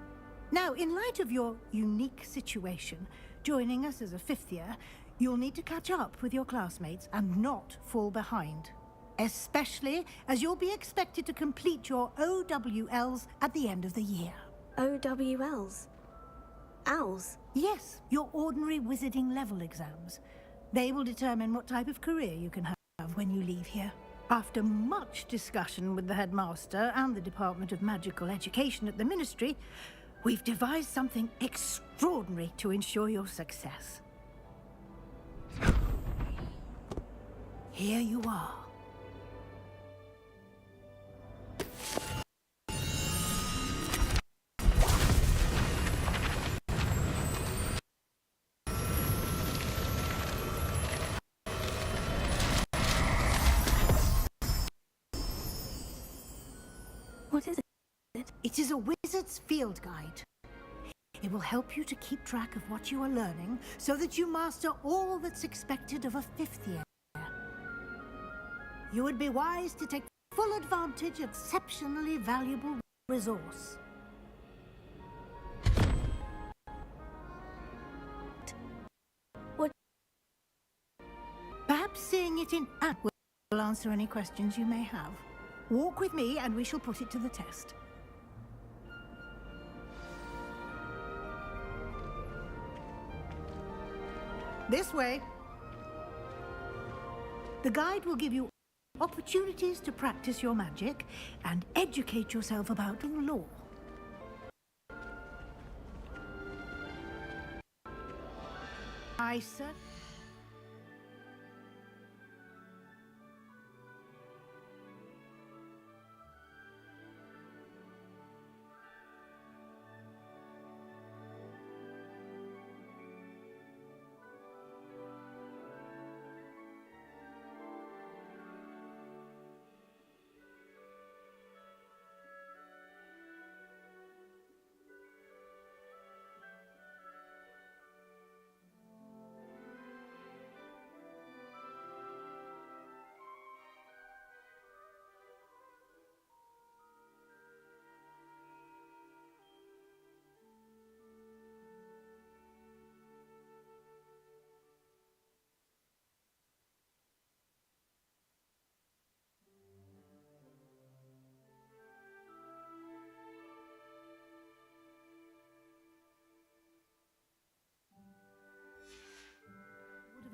Now, in light of your unique situation, joining us as a 5th year, you'll need to catch up with your classmates and not fall behind. Especially as you'll be expected to complete your OWLs at the end of the year. OWLs? Owls? Yes, your ordinary wizarding level exams. They will determine what type of career you can have when you leave here. After much discussion with the headmaster and the Department of Magical Education at the Ministry, we've devised something extraordinary to ensure your success. Here you are. What is it? It is a wizard's field guide. It will help you to keep track of what you are learning so that you master all that's expected of a 5th year. You would be wise to take full advantage of exceptionally valuable resource. What? Perhaps seeing it in act will answer any questions you may have. Walk with me and we shall put it to the test. This way. The guide will give you opportunities to practice your magic and educate yourself about the law. Sir.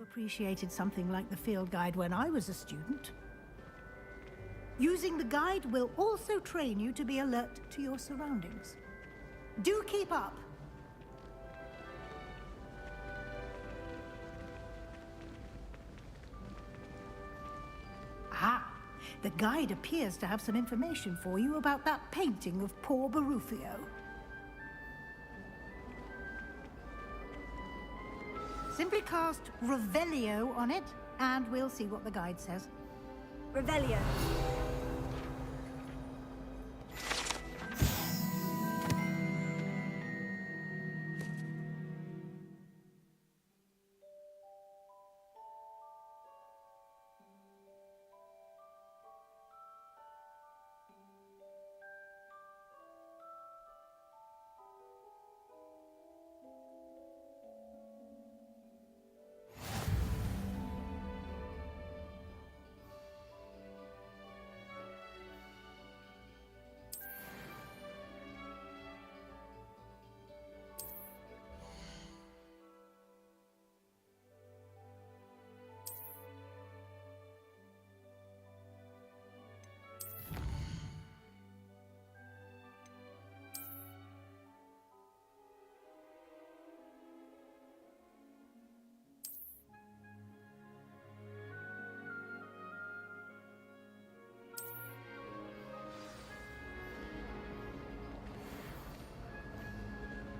appreciated something like the field guide when I was a student. Using the guide will also train you to be alert to your surroundings. Do keep up! Ah, the guide appears to have some information for you about that painting of poor Barufio. Simply cast Revelio on it, and we'll see what the guide says. Revelio.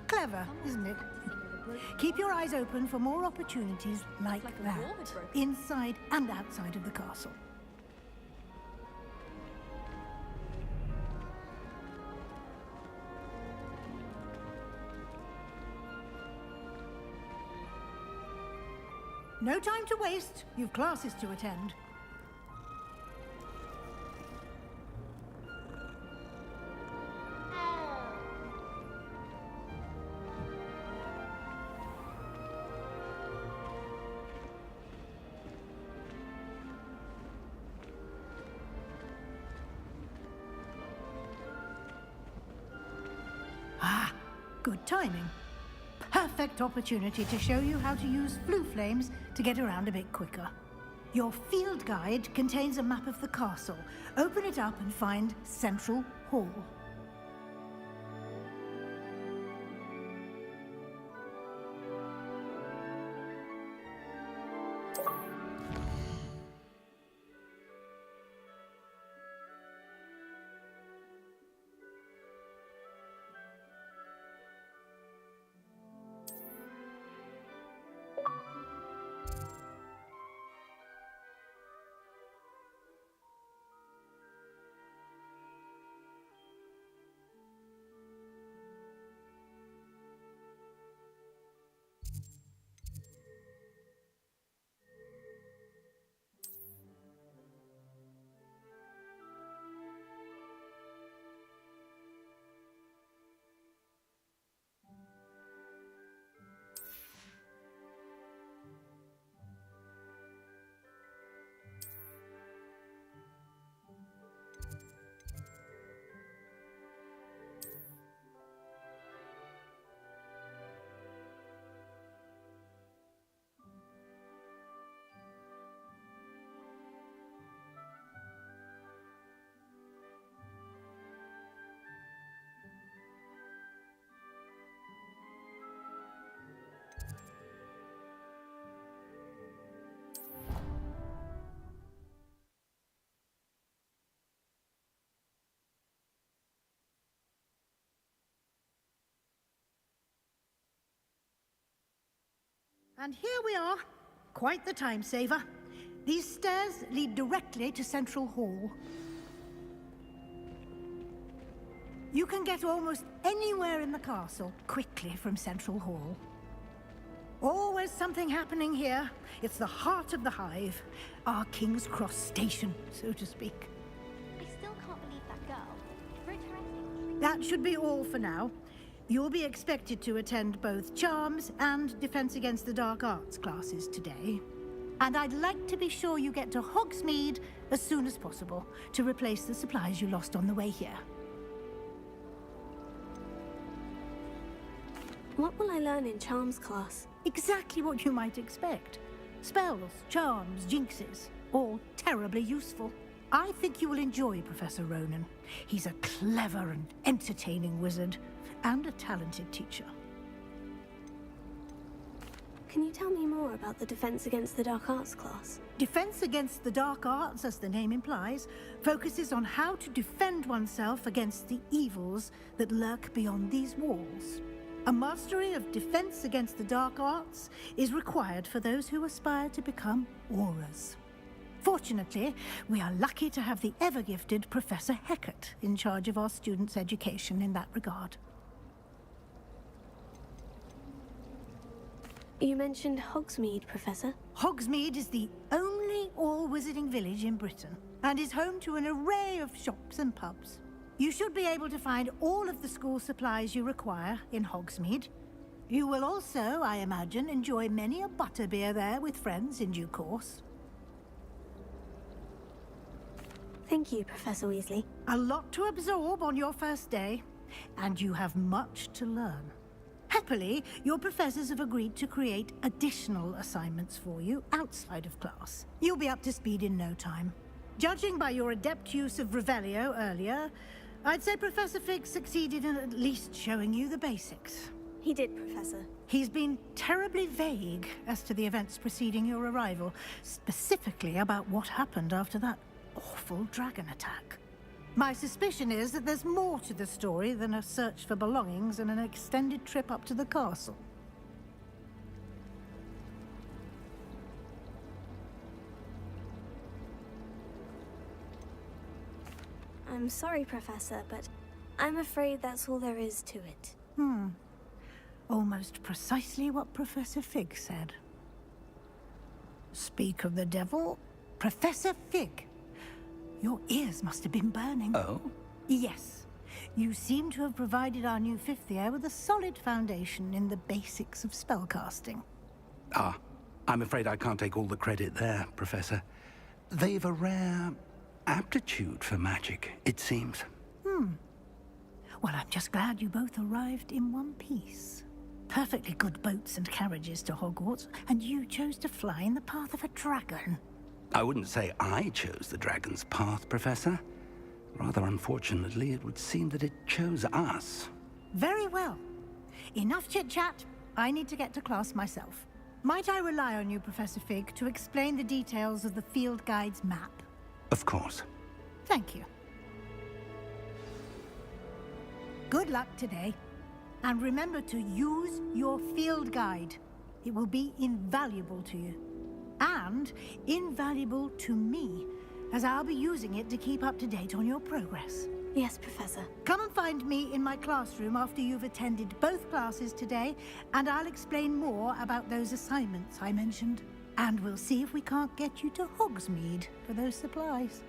Clever, isn't it? Keep your eyes open for more opportunities like that, inside and outside of the castle. No time to waste. You've classes to attend. Ah, good timing. Perfect opportunity to show you how to use flue flames to get around a bit quicker. Your field guide contains a map of the castle. Open it up and find Central Hall. And here we are. Quite the time saver. These stairs lead directly to Central Hall. You can get almost anywhere in the castle quickly from Central Hall. Always something happening here. It's the heart of the Hive. Our King's Cross station, so to speak. I still can't believe that girl. For it to actually... That should be all for now. You'll be expected to attend both Charms and Defense Against the Dark Arts classes today. And I'd like to be sure you get to Hogsmeade as soon as possible to replace the supplies you lost on the way here. What will I learn in Charms class? Exactly what you might expect. Spells, charms, jinxes, all terribly useful. I think you will enjoy Professor Ronan. He's a clever and entertaining wizard, and a talented teacher. Can you tell me more about the Defense Against the Dark Arts class? Defense Against the Dark Arts, as the name implies, focuses on how to defend oneself against the evils that lurk beyond these walls. A mastery of Defense Against the Dark Arts is required for those who aspire to become Aurors. Fortunately, we are lucky to have the ever-gifted Professor Hecat in charge of our students' education in that regard. You mentioned Hogsmeade, Professor. Hogsmeade is the only all-wizarding village in Britain, and is home to an array of shops and pubs. You should be able to find all of the school supplies you require in Hogsmeade. You will also, I imagine, enjoy many a butterbeer there with friends in due course. Thank you, Professor Weasley. A lot to absorb on your first day, and you have much to learn. Happily, your professors have agreed to create additional assignments for you outside of class. You'll be up to speed in no time. Judging by your adept use of Revelio earlier, I'd say Professor Fig succeeded in at least showing you the basics. He did, Professor. He's been terribly vague as to the events preceding your arrival, specifically about what happened after that awful dragon attack. My suspicion is that there's more to the story than a search for belongings and an extended trip up to the castle. I'm sorry, Professor, but I'm afraid that's all there is to it. Almost precisely what Professor Fig said. Speak of the devil, Professor Fig. Your ears must have been burning. Oh? Yes. You seem to have provided our new fifth year with a solid foundation in the basics of spellcasting. Ah, I'm afraid I can't take all the credit there, Professor. They've a rare aptitude for magic, it seems. Well, I'm just glad you both arrived in one piece. Perfectly good boats and carriages to Hogwarts, and you chose to fly in the path of a dragon. I wouldn't say I chose the dragon's path, Professor. Rather unfortunately, it would seem that it chose us. Very well. Enough chit-chat. I need to get to class myself. Might I rely on you, Professor Fig, to explain the details of the field guide's map? Of course. Thank you. Good luck today. And remember to use your field guide. It will be invaluable to you. And invaluable to me, as I'll be using it to keep up to date on your progress. Yes, Professor. Come and find me in my classroom after you've attended both classes today, and I'll explain more about those assignments I mentioned. And we'll see if we can't get you to Hogsmeade for those supplies.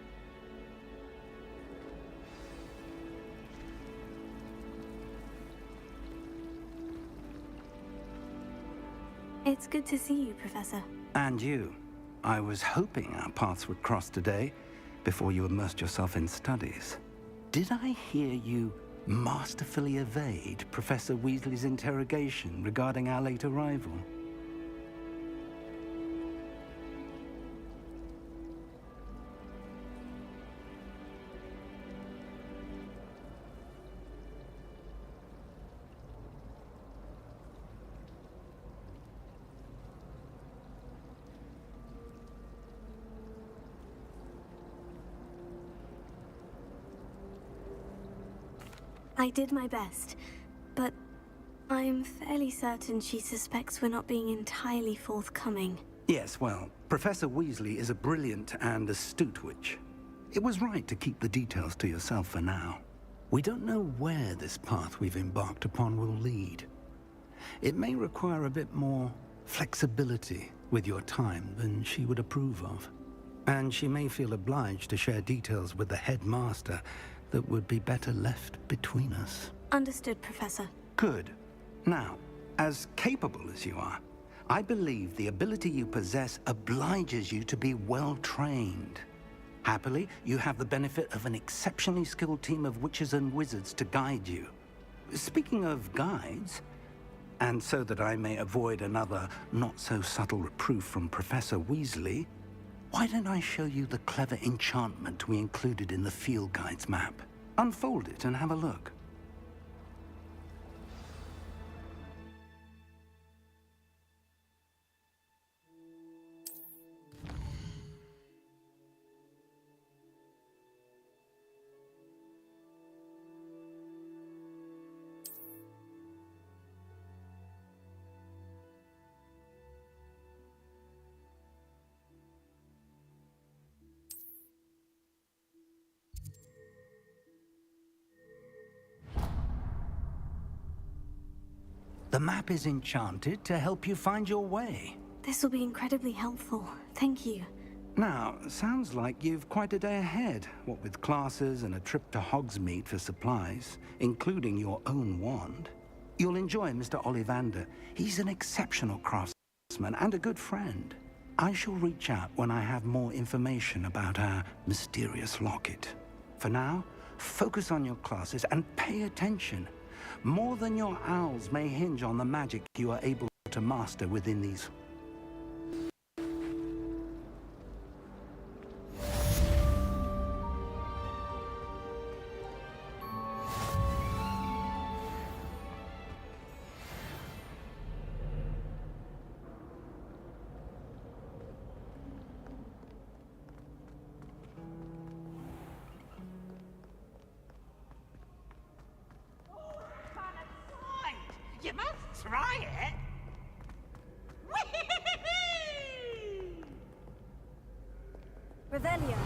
It's good to see you, Professor. And you. I was hoping our paths would cross today, before you immersed yourself in studies. Did I hear you masterfully evade Professor Weasley's interrogation regarding our late arrival? I did my best, but I'm fairly certain she suspects we're not being entirely forthcoming. Yes, well, Professor Weasley is a brilliant and astute witch. It was right to keep the details to yourself for now. We don't know where this path we've embarked upon will lead. It may require a bit more flexibility with your time than she would approve of. And she may feel obliged to share details with the headmaster that would be better left between us. Understood, Professor. Good. Now, as capable as you are, I believe the ability you possess obliges you to be well trained. Happily, you have the benefit of an exceptionally skilled team of witches and wizards to guide you. Speaking of guides, And so that I may avoid another not-so-subtle reproof from Professor Weasley, why don't I show you the clever enchantment we included in the field guide's map? Unfold it and have a look. The map is enchanted to help you find your way. This will be incredibly helpful. Thank you. Now, sounds like you've quite a day ahead, what with classes and a trip to Hogsmeade for supplies, including your own wand. You'll enjoy Mr. Ollivander. He's an exceptional craftsman and a good friend. I shall reach out when I have more information about our mysterious locket. For now, focus on your classes and pay attention. More than your owls may hinge on the magic you are able to master within these. You must try it. Revelio.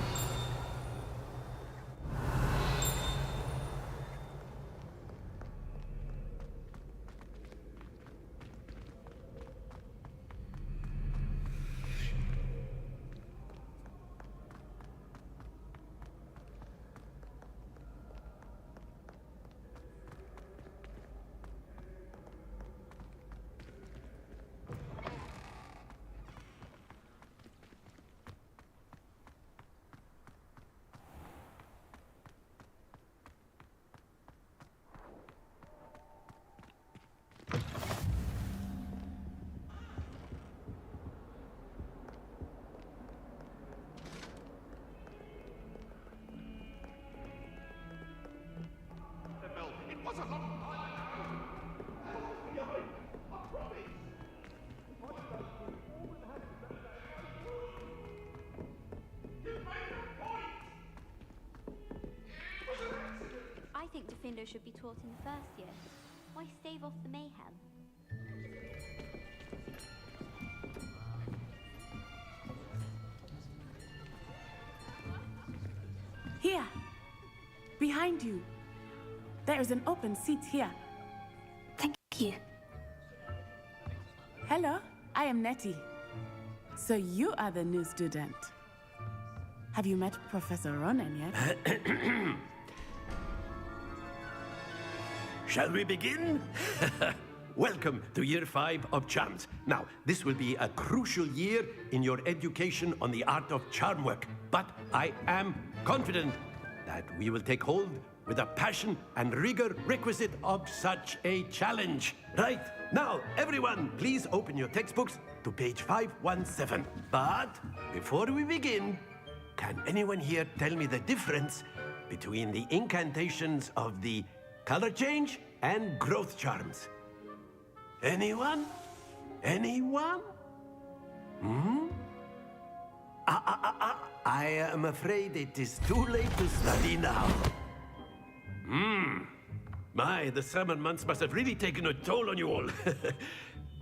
I think Defendo should be taught in the first year. Why stave off the mayhem? Here! Behind you! There is an open seat here. Thank you. Hello, I am Nettie. So you are the new student. Have you met Professor Ronan yet? Shall we begin? Welcome to Year 5 of Charms. Now, this will be a crucial year in your education on the art of charm work. But I am confident that we will take hold with the passion and rigor requisite of such a challenge. Right, now, everyone, please open your textbooks to page 517. But before we begin, can anyone here tell me the difference between the incantations of the color change and growth charms? Anyone? Anyone? I am afraid it is too late to study now. My, the summer months must have really taken a toll on you all.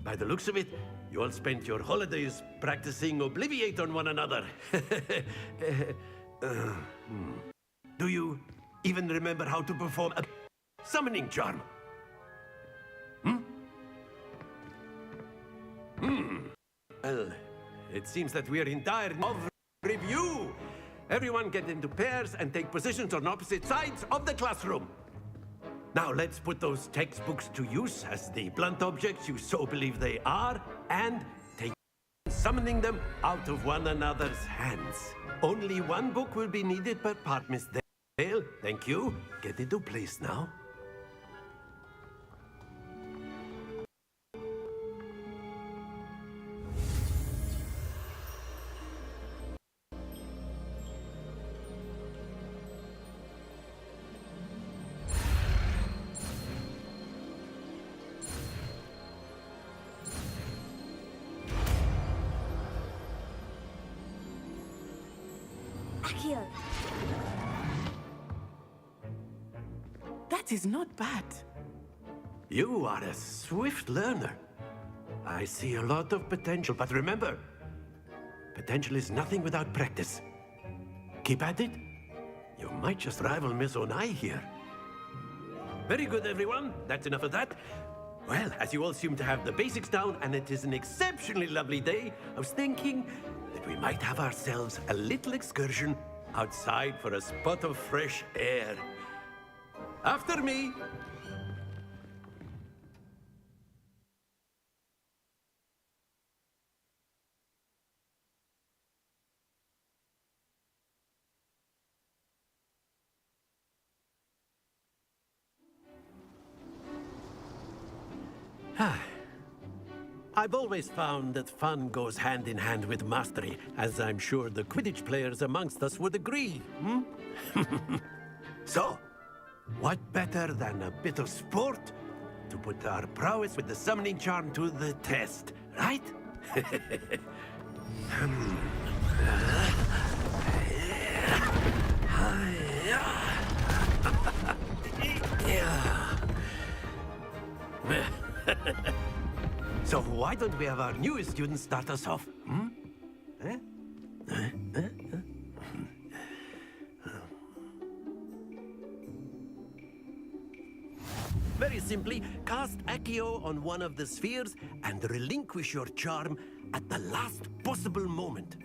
By the looks of it, you all spent your holidays practicing Obliviate on one another. Do you even remember how to perform a summoning charm? Well, it seems that we are in dire need of review. Everyone get into pairs and take positions on opposite sides of the classroom. Now let's put those textbooks to use as the blunt objects you so believe they are, and take summoning them out of one another's hands. Only one book will be needed per part, Miss Dale. Thank you. Get into place now. Accio. That is not bad. You are a swift learner. I see a lot of potential, but remember, potential is nothing without practice. Keep at it. You might just rival Miss Onai here. Very good, everyone. That's enough of that. Well, as you all seem to have the basics down, and it is an exceptionally lovely day, I was thinking that we might have ourselves a little excursion outside for a spot of fresh air. After me. I've always found that fun goes hand in hand with mastery, as I'm sure the Quidditch players amongst us would agree, hmm? So, what better than a bit of sport to put our prowess with the summoning charm to the test, right? So why don't we have our newest student start us off? Hmm? Very simply, cast Accio on one of the spheres and relinquish your charm at the last possible moment.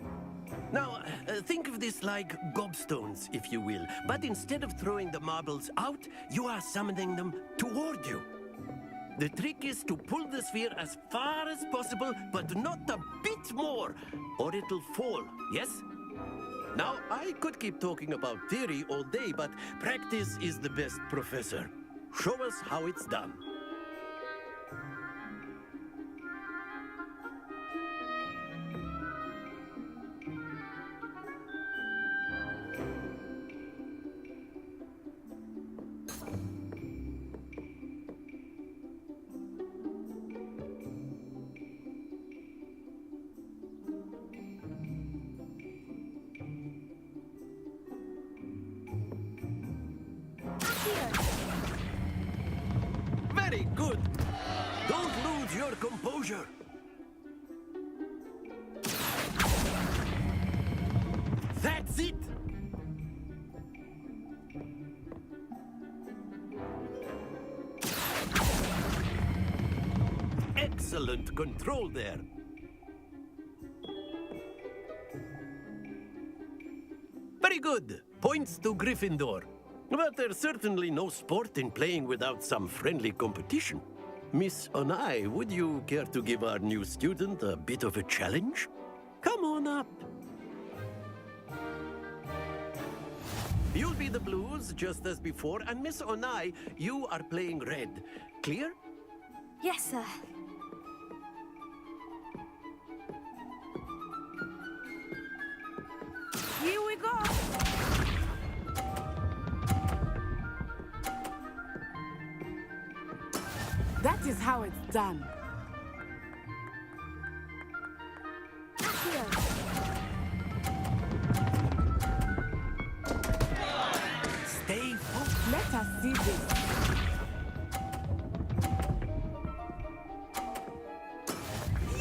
Now, think of this like gobstones, if you will, but instead of throwing the marbles out, you are summoning them toward you. The trick is to pull the sphere as far as possible, but not a bit more, or it'll fall, yes? Now, I could keep talking about theory all day, but practice is the best professor. Show us how it's done. Very good. Don't lose your composure. That's it. Excellent control there. Very good. Points to Gryffindor. But there's certainly no sport in playing without some friendly competition. Miss Onai, would you care to give our new student a bit of a challenge? Come on up. You'll be the blues, just as before, and Miss Onai, you are playing red. Clear? Yes, sir. Here we go. That is how it's done. Stay focused. Let us see this.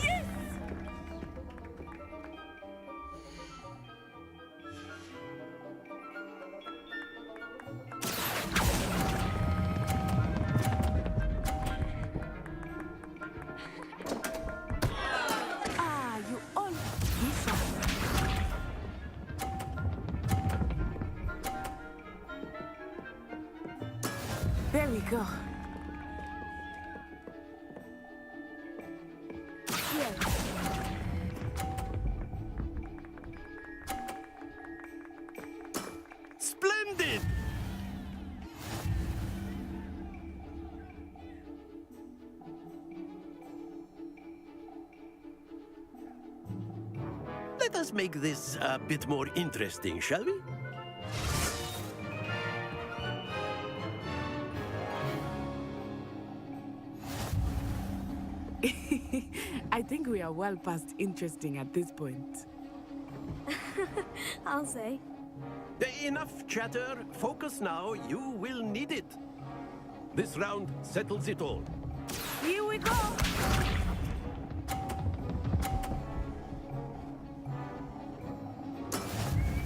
Yes! Ah, you all Lisa. There we go. Splendid! Let us make this a bit more interesting, shall we? I think we are well past interesting at this point. I'll say. Enough chatter. Focus now. You will need it. This round settles it all. Here we go!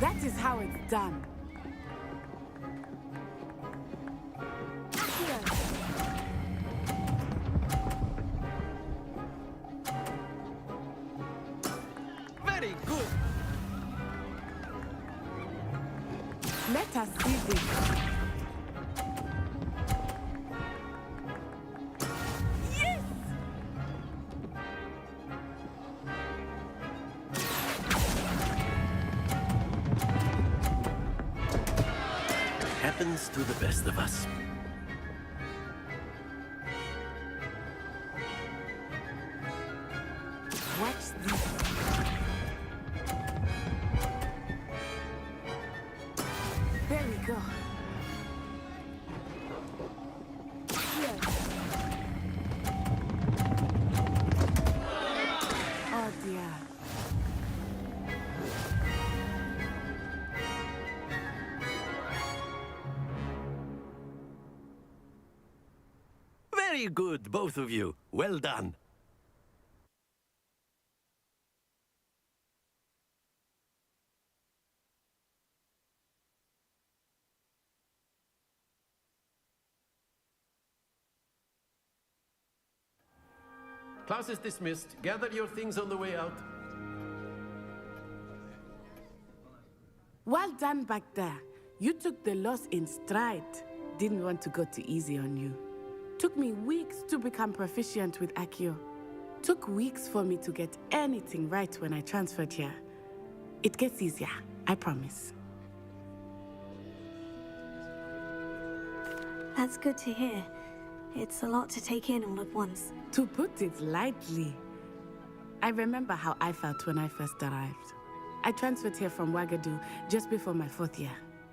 That is how it's done. Very good. Let us see this. Yes! Happens to the best of us. Watch this. There we go. Here. Oh dear. Very good, both of you. Well done. Class is dismissed. Gather your things on the way out. Well done back there. You took the loss in stride. Didn't want to go too easy on you. Took me weeks to become proficient with Accio. Took weeks for me to get anything right when I transferred here. It gets easier, I promise. That's good to hear. It's a lot to take in all at once. To put it lightly, I remember how I felt when I first arrived. I transferred here from Wagadu just before my 4th year.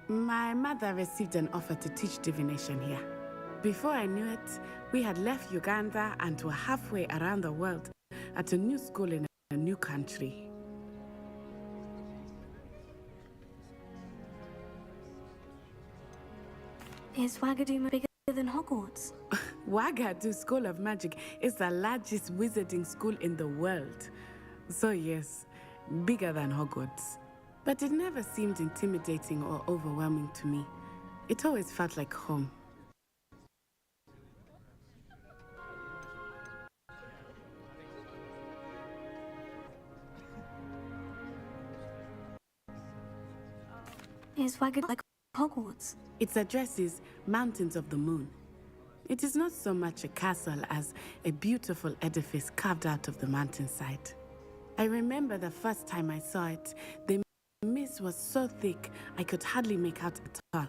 My mother received an offer to teach divination here. Before I knew it, we had left Uganda and were halfway around the world at a new school in a new country. Is Wagadu bigger than Hogwarts? Wagadu School of Magic is the largest wizarding school in the world. So yes, bigger than Hogwarts. But it never seemed intimidating or overwhelming to me. It always felt like home. Is Wagadu like Hogwarts? Its address is Mountains of the Moon. It is not so much a castle as a beautiful edifice carved out of the mountainside. I remember the first time I saw it, the mist was so thick I could hardly make out at all.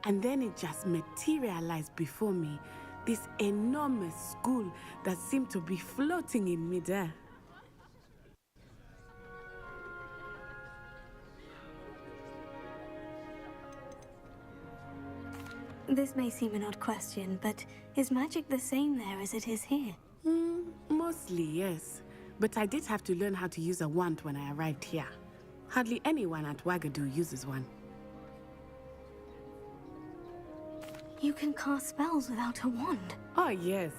And then it just materialized before me, this enormous school that seemed to be floating in midair. This may seem an odd question, but is magic the same there as it is here? Mostly, yes. But I did have to learn how to use a wand when I arrived here. Hardly anyone at Wagadu uses one. You can cast spells without a wand? Oh, yes.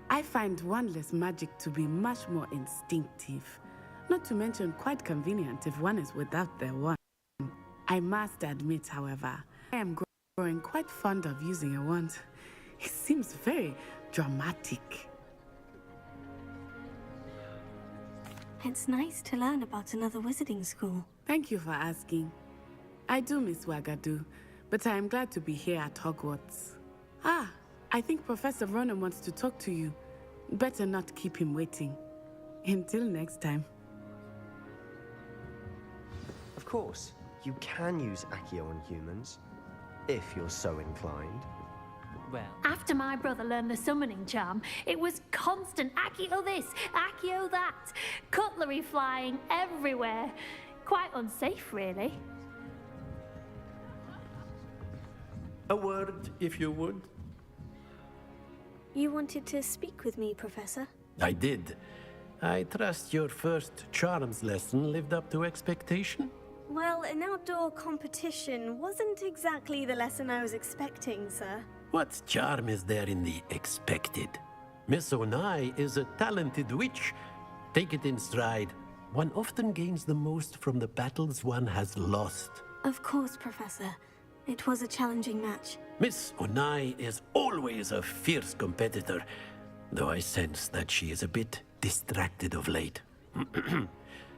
I find wandless magic to be much more instinctive. Not to mention quite convenient if one is without their wand. I must admit, however, I am growing quite fond of using a wand. It seems very dramatic. It's nice to learn about another wizarding school. Thank you for asking. I do miss Wagadu, but I am glad to be here at Hogwarts. Ah, I think Professor Ronan wants to talk to you. Better not keep him waiting. Until next time. Of course, you can use Accio on humans, if you're so inclined. Well, After my brother learned the summoning charm, it was constant Accio this, Accio that. Cutlery flying everywhere. Quite unsafe, really. A word, if you would. You wanted to speak with me, Professor? I did. I trust your first charms lesson lived up to expectation? Well, Well, an outdoor competition wasn't exactly the lesson I was expecting, sir. What charm is there in the expected? Miss Onai is a talented witch. Take it in stride. One often gains the most from the battles one has lost. Of course, Professor. It was a challenging match. Miss Onai is always a fierce competitor, though I sense that she is a bit distracted of late.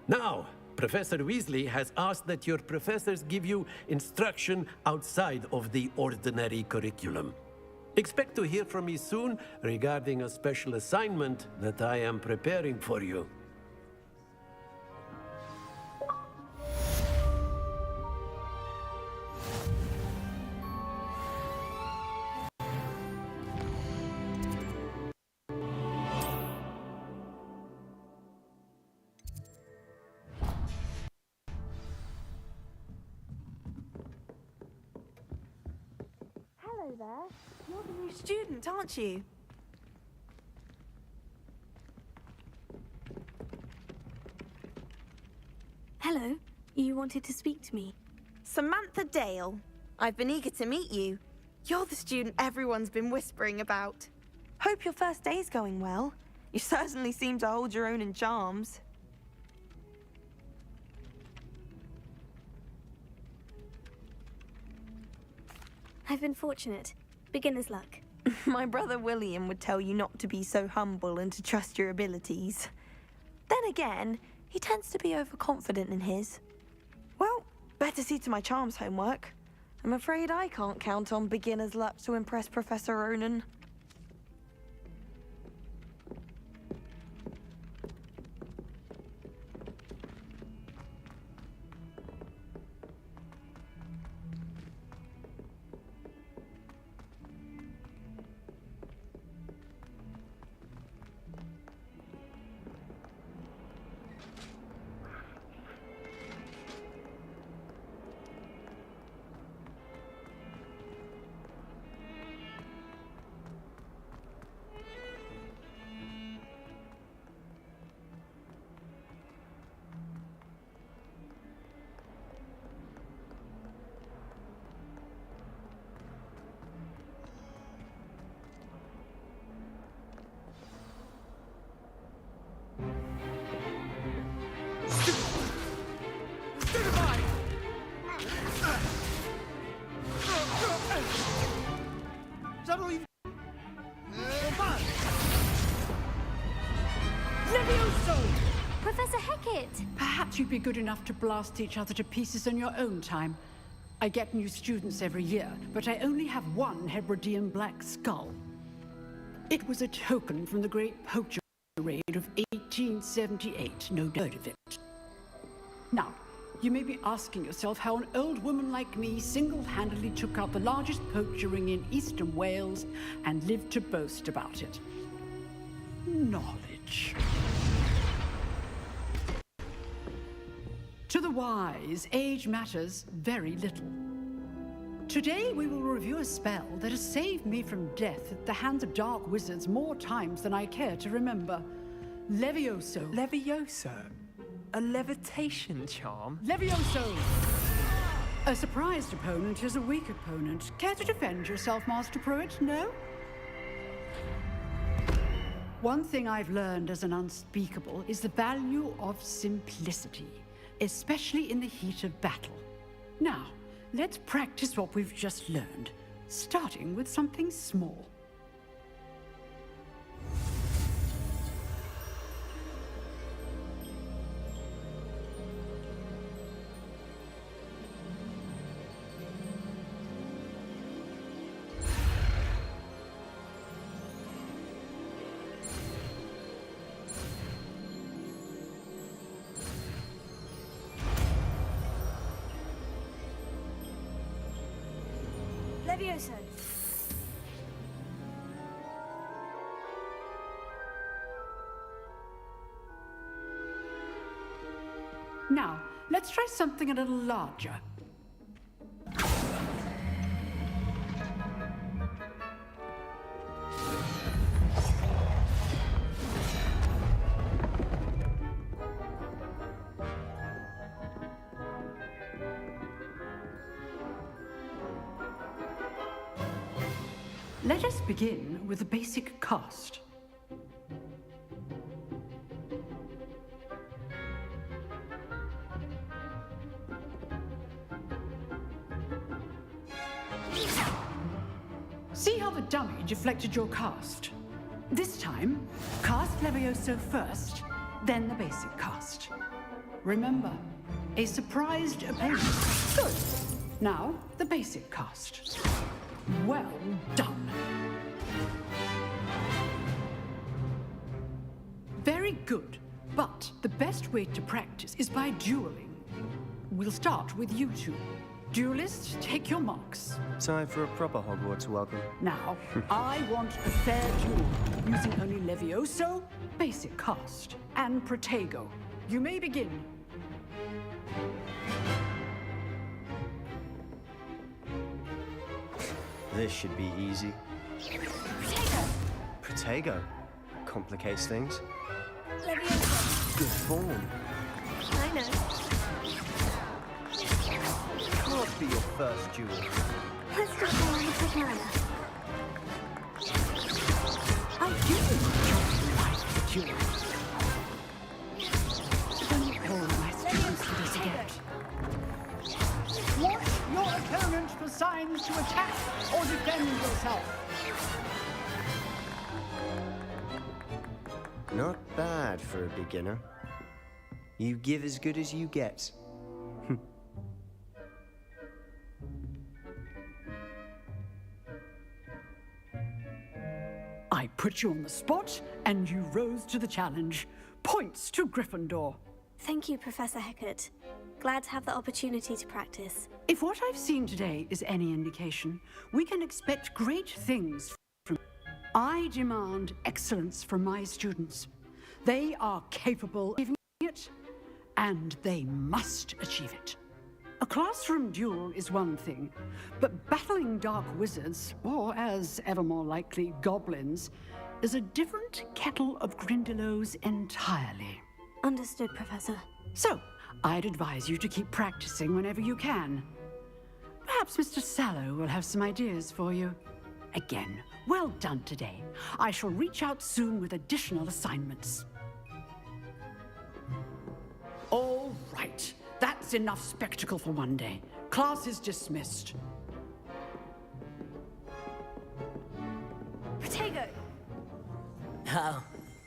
Now, Professor Weasley has asked that your professors give you instruction outside of the ordinary curriculum. Expect to hear from me soon regarding a special assignment that I am preparing for you. Hello there. You're the new student, aren't you? Hello. You wanted to speak to me? Samantha Dale. I've been eager to meet you. You're the student everyone's been whispering about. Hope your first day's going well. You certainly seem to hold your own in charms. I've been fortunate. Beginner's luck. My brother William would tell you not to be so humble and to trust your abilities. Then again, he tends to be overconfident in his. Well, better see to my charms homework. I'm afraid I can't count on beginner's luck to impress Professor Ronan. Professor Hecat! Perhaps you'd be good enough to blast each other to pieces in your own time. I get new students every year, but I only have one Hebridean black skull. It was a token from the Great Poacher Raid of 1878. No doubt of it. Now, you may be asking yourself how an old woman like me single-handedly took out the largest poacher ring in eastern Wales and lived to boast about it. Knowledge. To the wise, age matters very little. Today, we will review a spell that has saved me from death at the hands of dark wizards more times than I care to remember. Levioso. Levioso? A levitation charm? Levioso! A surprised opponent is a weak opponent. Care to defend yourself, Master Pruitt? No? One thing I've learned as an unspeakable is the value of simplicity, especially in the heat of battle. Now, let's practice what we've just learned, starting with something small. Levioso. Now, let's try something a little larger. us begin with the basic cast. See how the dummy deflected your cast? This time, cast Levioso first, then the basic cast. Remember, a surprised opponent. Good. Now, the basic cast. Well done. Very good, but the best way to practice is by dueling. We'll start with you two. Duelists, take your marks. Time for a proper Hogwarts welcome. Now, I want a fair duel, using only Levioso, basic cast, and Protego. You may begin. This should be easy. Protego. Complicates things. Levioso. Good form. I know. Can't be your first duel. Let's just go on the quick ladder. I do like the duel. Don't all my students to this again. Watch your opponent for signs to attack or defend yourself. Not bad for a beginner. You give as good as you get. I put you on the spot, and you rose to the challenge. Points to Gryffindor. Thank you, Professor Hecat. Glad to have the opportunity to practice. If what I've seen today is any indication, we can expect great things from... I demand excellence from my students. They are capable of achieving it, and they must achieve it. A classroom duel is one thing, but battling dark wizards, or as ever more likely, goblins, is a different kettle of Grindylows entirely. Understood, Professor. So, I'd advise you to keep practicing whenever you can. Perhaps Mr. Sallow will have some ideas for you. Again, well done today. I shall reach out soon with additional assignments. All right. That's enough spectacle for one day. Class is dismissed. Protego! Oh,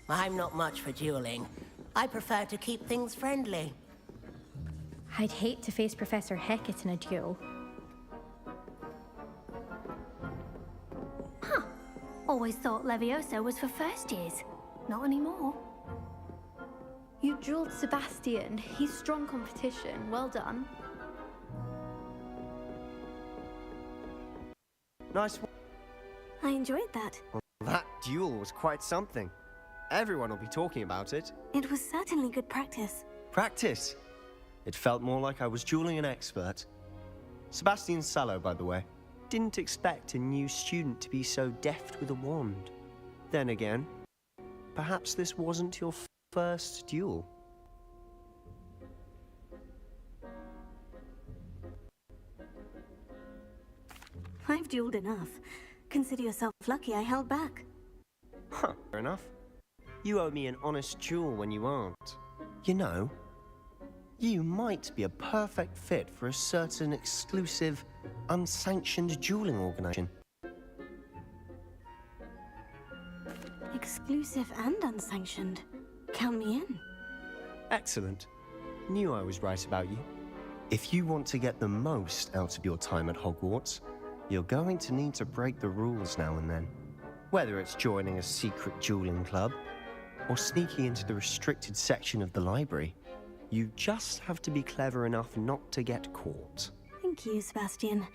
I'm not much for dueling. I prefer to keep things friendly. I'd hate to face Professor Hecat in a duel. Huh. Always thought Levioso was for first years. Not anymore. You dueled Sebastian. He's strong competition. Well done. Nice one. I enjoyed that. Well, that duel was quite something. Everyone will be talking about it. It was certainly good practice. Practice. It felt more like I was dueling an expert. Sebastian Sallow, by the way. Didn't expect a new student to be so deft with a wand. Then again, perhaps this wasn't your first duel. I've dueled enough. Consider yourself lucky I held back. Huh, fair enough. You owe me an honest duel when you aren't. You know, you might be a perfect fit for a certain exclusive, unsanctioned dueling organization. Exclusive and unsanctioned. Count me in. Excellent. Knew I was right about you. If you want to get the most out of your time at Hogwarts, you're going to need to break the rules now and then. Whether it's joining a secret dueling club, or sneaking into the restricted section of the library, you just have to be clever enough not to get caught. Thank you, Sebastian.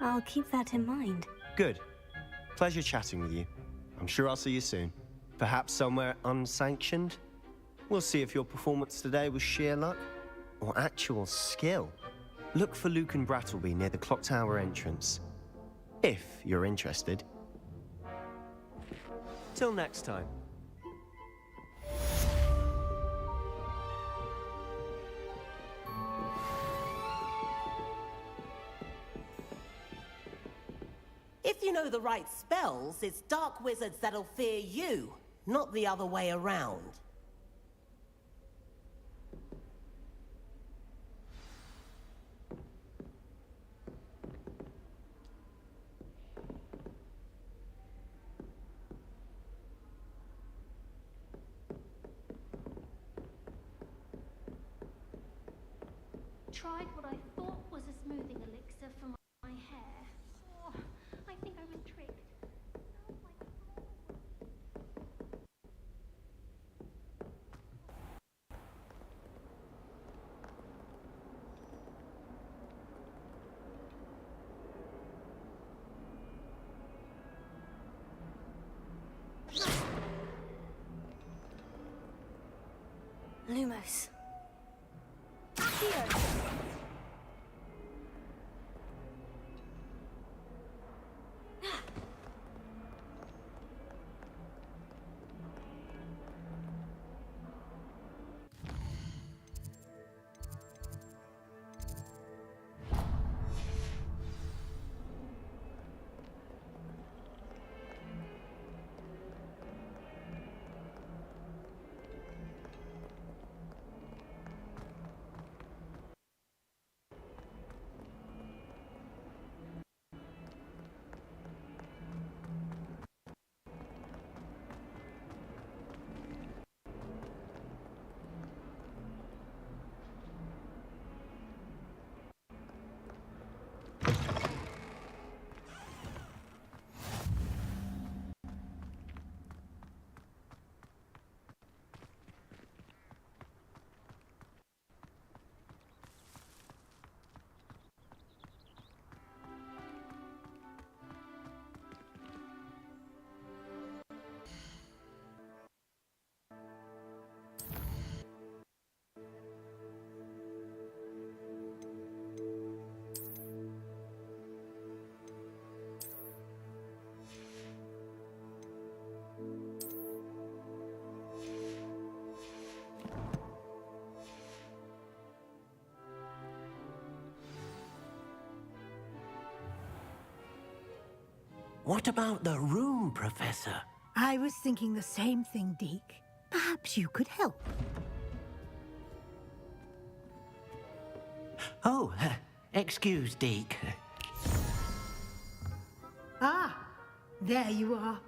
I'll keep that in mind. Good. Pleasure chatting with you. I'm sure I'll see you soon. Perhaps somewhere unsanctioned? We'll see if your performance today was sheer luck or actual skill. Look for Luke and Brattleby near the clock tower entrance, if you're interested. Till next time. If you know the right spells, it's dark wizards that'll fear you, not the other way around. Tried what I thought was a smoothing elixir for my hair. Oh, I think I was tricked. Lumos. What about the room, Professor? I was thinking the same thing, Deke. Perhaps you could help. Oh, excuse, Deke. Ah, there you are.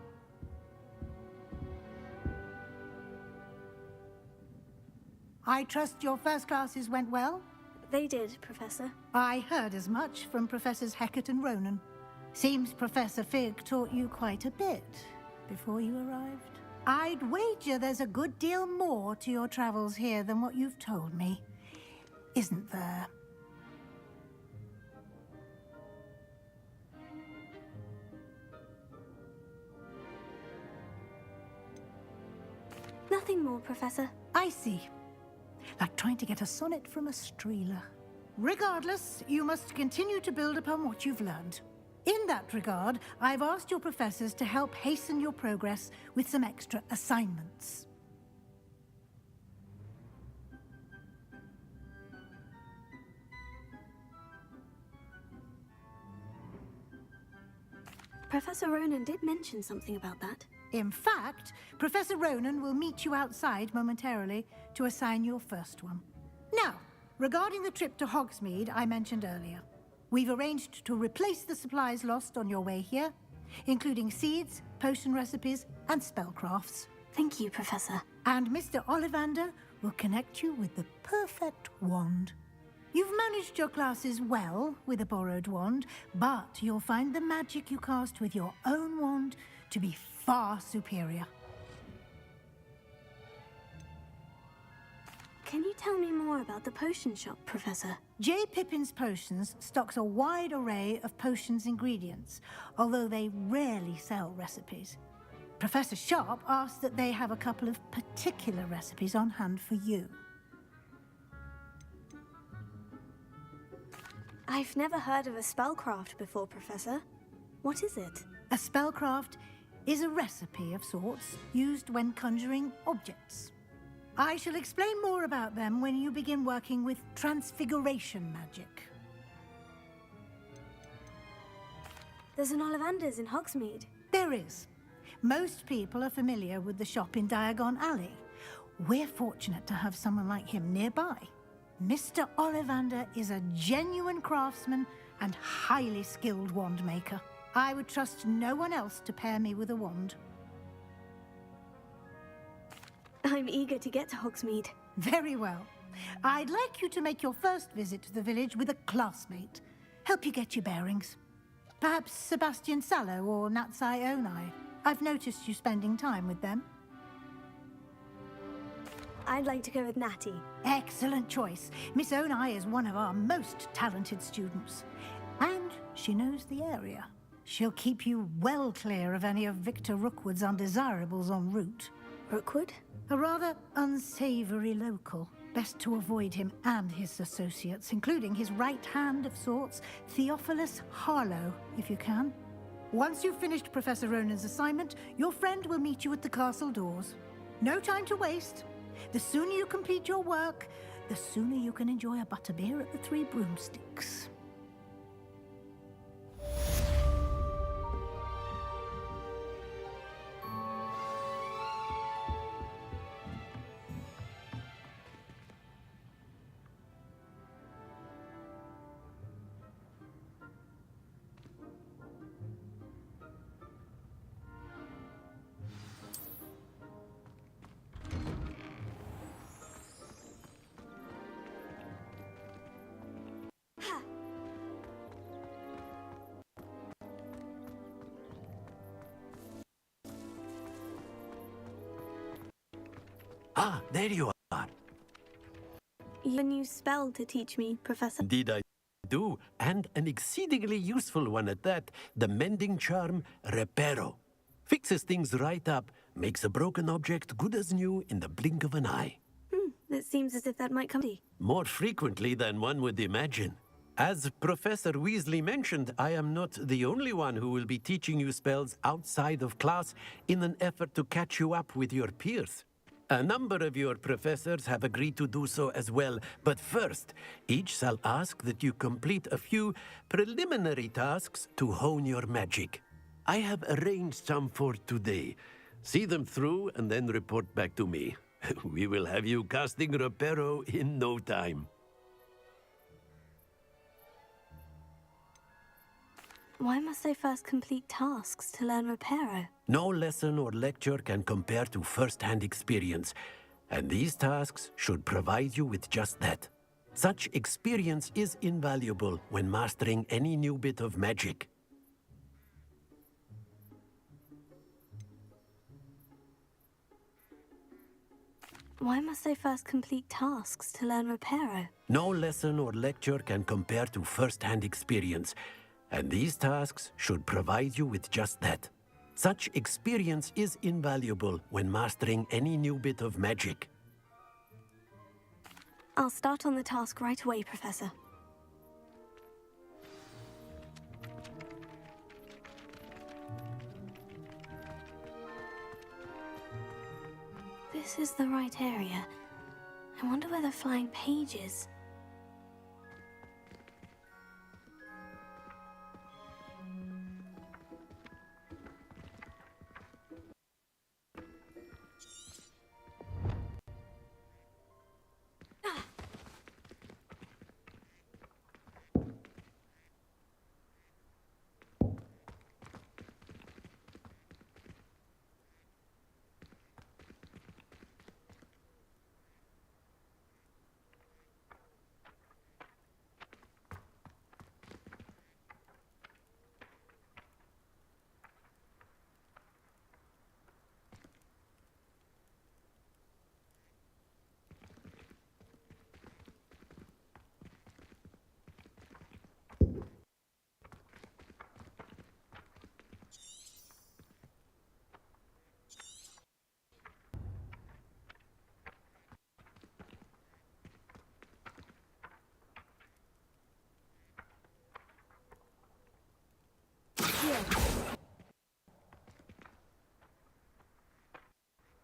I trust your first classes went well? They did, Professor. I heard as much from Professors Hecat and Ronan. Seems Professor Fig taught you quite a bit before you arrived. I'd wager there's a good deal more to your travels here than what you've told me. Isn't there? Nothing more, Professor. I see. Like trying to get a sonnet from a streeler. Regardless, you must continue to build upon what you've learned. In that regard, I've asked your professors to help hasten your progress with some extra assignments. Professor Ronan did mention something about that. In fact, Professor Ronan will meet you outside momentarily to assign your first one. Now, regarding the trip to Hogsmeade I mentioned earlier, we've arranged to replace the supplies lost on your way here, including seeds, potion recipes, and spellcrafts. Thank you, Professor. And Mr. Ollivander will connect you with the perfect wand. You've managed your classes well with a borrowed wand, but you'll find the magic you cast with your own wand to be far superior. Can you tell me more about the potion shop, Professor? J. Pippin's Potions stocks a wide array of potions ingredients, although they rarely sell recipes. Professor Sharp asked that they have a couple of particular recipes on hand for you. I've never heard of a spellcraft before, Professor. What is it? A spellcraft is a recipe of sorts used when conjuring objects. I shall explain more about them when you begin working with transfiguration magic. There's an Ollivander's in Hogsmeade. There is. Most people are familiar with the shop in Diagon Alley. We're fortunate to have someone like him nearby. Mr. Ollivander is a genuine craftsman and highly skilled wand maker. I would trust no one else to pair me with a wand. I'm eager to get to Hogsmeade. Very well. I'd like you to make your first visit to the village with a classmate. Help you get your bearings. Perhaps Sebastian Sallow or Natsai Onai. I've noticed you spending time with them. I'd like to go with Natty. Excellent choice. Miss Onai is one of our most talented students. And she knows the area. She'll keep you well clear of any of Victor Rookwood's undesirables en route. Rookwood? A rather unsavory local. Best to avoid him and his associates, including his right hand of sorts, Theophilus Harlow, if you can. Once you've finished Professor Ronan's assignment, your friend will meet you at the castle doors. No time to waste. The sooner you complete your work, the sooner you can enjoy a butterbeer at the Three Broomsticks. Ah, there you are. You have a new spell to teach me, Professor. Indeed I do, and an exceedingly useful one at that. The mending charm, Reparo. Fixes things right up, makes a broken object good as new in the blink of an eye. It seems as if that might come to you. More frequently than one would imagine. As Professor Weasley mentioned, I am not the only one who will be teaching you spells outside of class in an effort to catch you up with your peers. A number of your professors have agreed to do so as well, but first, each shall ask that you complete a few preliminary tasks to hone your magic. I have arranged some for today. See them through and then report back to me. We will have you casting Reparo in no time. Why must I first complete tasks to learn Reparo? No lesson or lecture can compare to first-hand experience, and these tasks should provide you with just that. Such experience is invaluable when mastering any new bit of magic. Why must I first complete tasks to learn Reparo? No lesson or lecture can compare to first-hand experience, and these tasks should provide you with just that. Such experience is invaluable when mastering any new bit of magic. I'll start on the task right away, Professor. This is the right area. I wonder where the flying page is.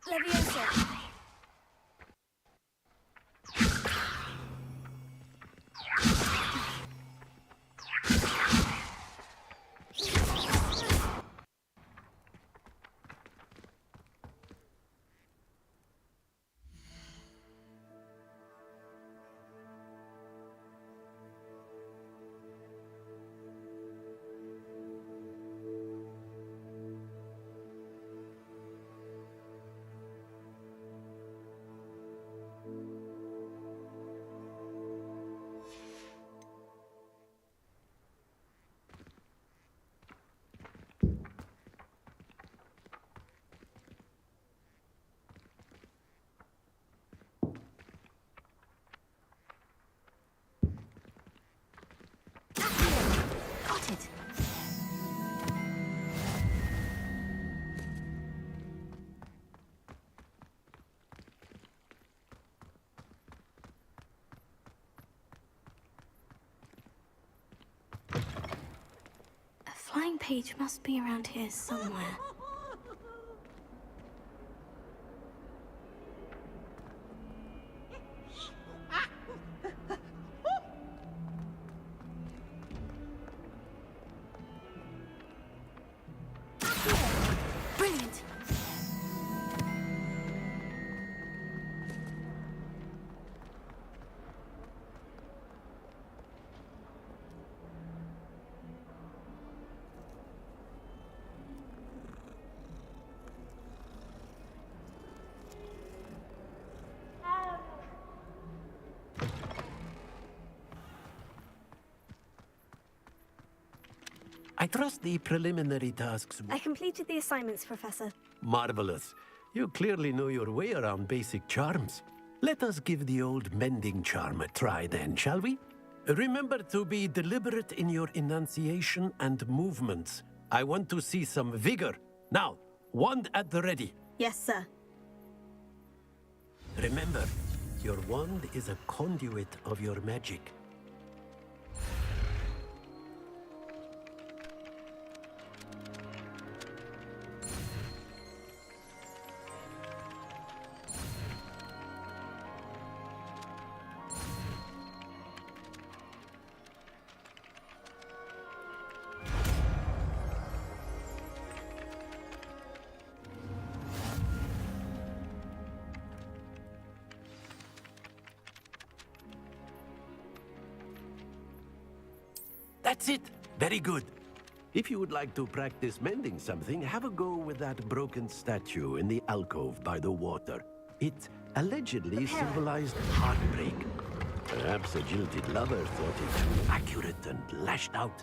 Leviosa. page must be around here somewhere. Brilliant! I trust the preliminary tasks. I completed the assignments, Professor. Marvelous. You clearly know your way around basic charms. Let us give the old mending charm a try then, shall we? Remember to be deliberate in your enunciation and movements. I want to see some vigor. Now, wand at the ready. Yes, sir. Remember, your wand is a conduit of your magic. That's it. Very good. If you would like to practice mending something, have a go with that broken statue in the alcove by the water. It allegedly symbolized heartbreak. Perhaps a jilted lover thought it too accurate and lashed out.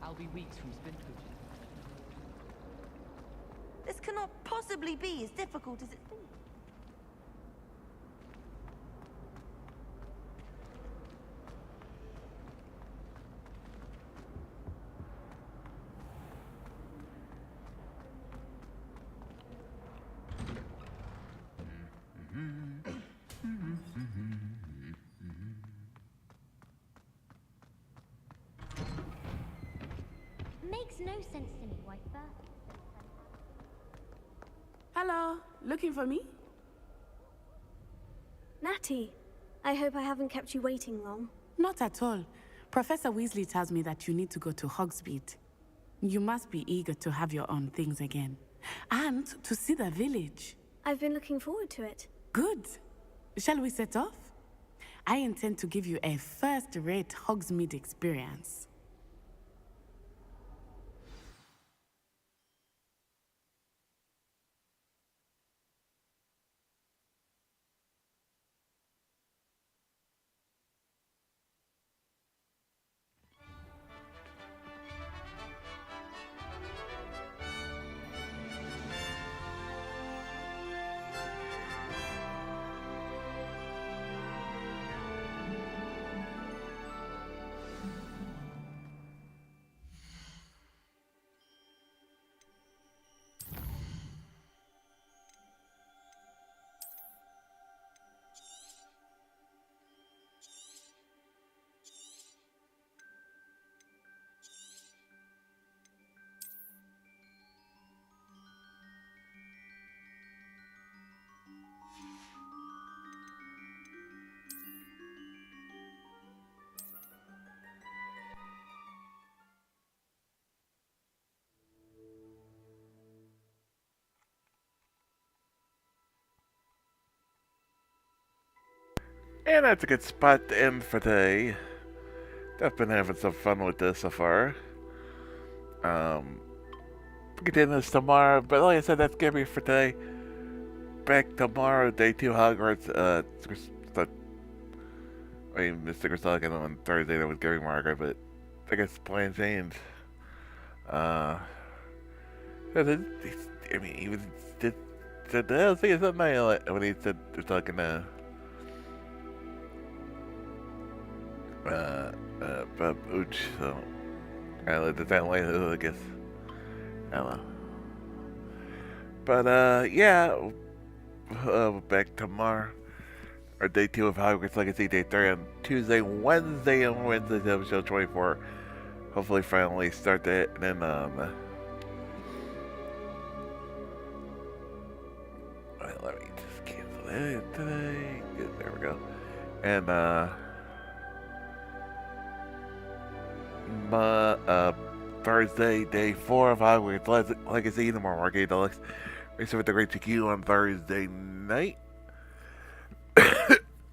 I'll be weeks from Spintwood. This cannot possibly be as difficult as it seems. Makes no sense to me why first. Hello, looking for me? Natty, I hope I haven't kept you waiting long. Not at all. Professor Weasley tells me that you need to go to Hogsmeade. You must be eager to have your own things again. And to see the village. I've been looking forward to it. Good. Shall we set off? I intend to give you a first-rate Hogsmeade experience. And that's a good spot to end for today. I've been having some fun with this so far. We'll continue this tomorrow, but like I said, that's gonna be for today. Back tomorrow, day 2 Hogwarts. I mean, Mr. Griselda on Thursday that was giving Margaret, but I guess the plan changed. I mean, he was did the thing something when he said they're talking Ooch, so I let the down later, I guess. I don't know. But yeah, back tomorrow. Or day 2 of Hogwarts Legacy, day 3 on Tuesday, Wednesday, and Wednesday, episode 24. Hopefully, finally start that, and then alright, let me just cancel that today. Good, there we go. And Thursday, day 4 of Hogwarts Legacy, the more Arcade Deluxe. Race with the Great TQ on Thursday night.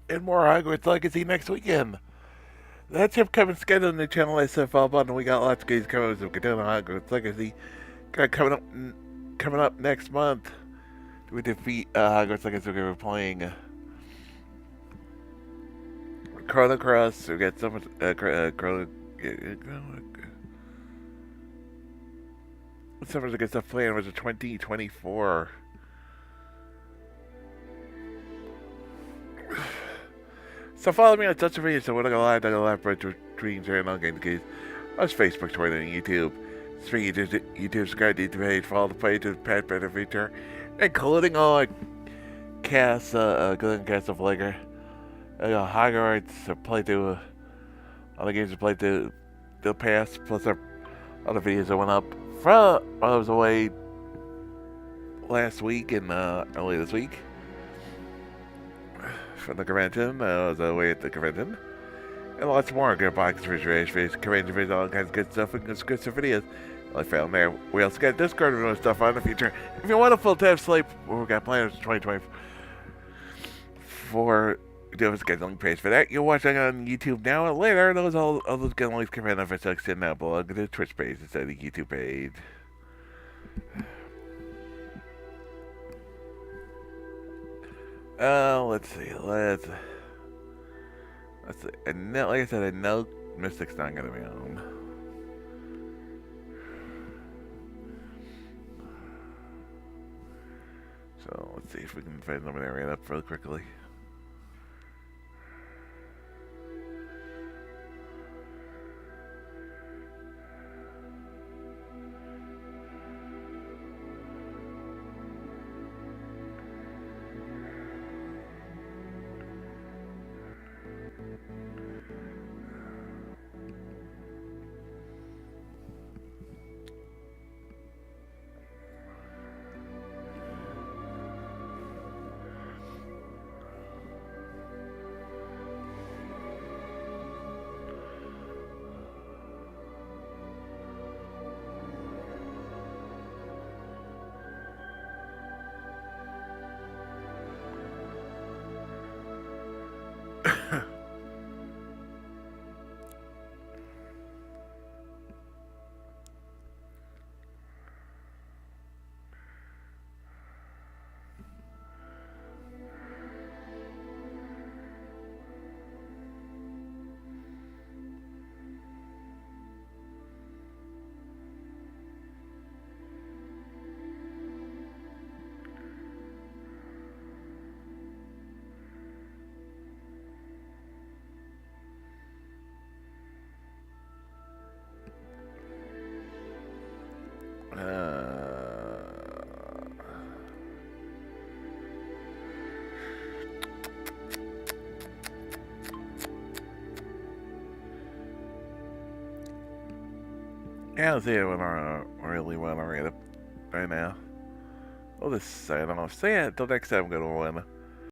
And more Hogwarts Legacy next weekend. That's upcoming schedule on the channel I said follow button. We got lots of games coming, so continue on Hogwarts Legacy. Got coming up next month. We defeat Hogwarts Legacy. We're playing Chrono Cross. We got so much so much good stuff playing. It was a 2024. So follow me on social media, so we're not gonna live between sharing on games case. That's Facebook, Twitter, and YouTube. Speaking of YouTube, subscribe to the page, follow the page of Pat Better Feature, including all casts, including cast of Lager, Hogwarts, playthrough, all the games I played through the past, plus our other videos that went up from while I was away last week and early this week. From the convention, I was away at the convention, and lots more good box refrigeration, convention videos, all kinds of good stuff, and good videos I found there. We also got Discord and other stuff on the future. If you want a full-time slate, we got plans for 2024. We do have a scheduling page for that. You're watching on YouTube now and later. All those scheduling can be for extend that blog to the Twitch page instead of the YouTube page. Let's see. Let's see. And like I said, I know Mystic's not gonna be on. So let's see if we can find somebody to write up real quickly. Yeah, I'll see it when I really want to read it right now. We'll just sign off. So yeah, until next time, good one.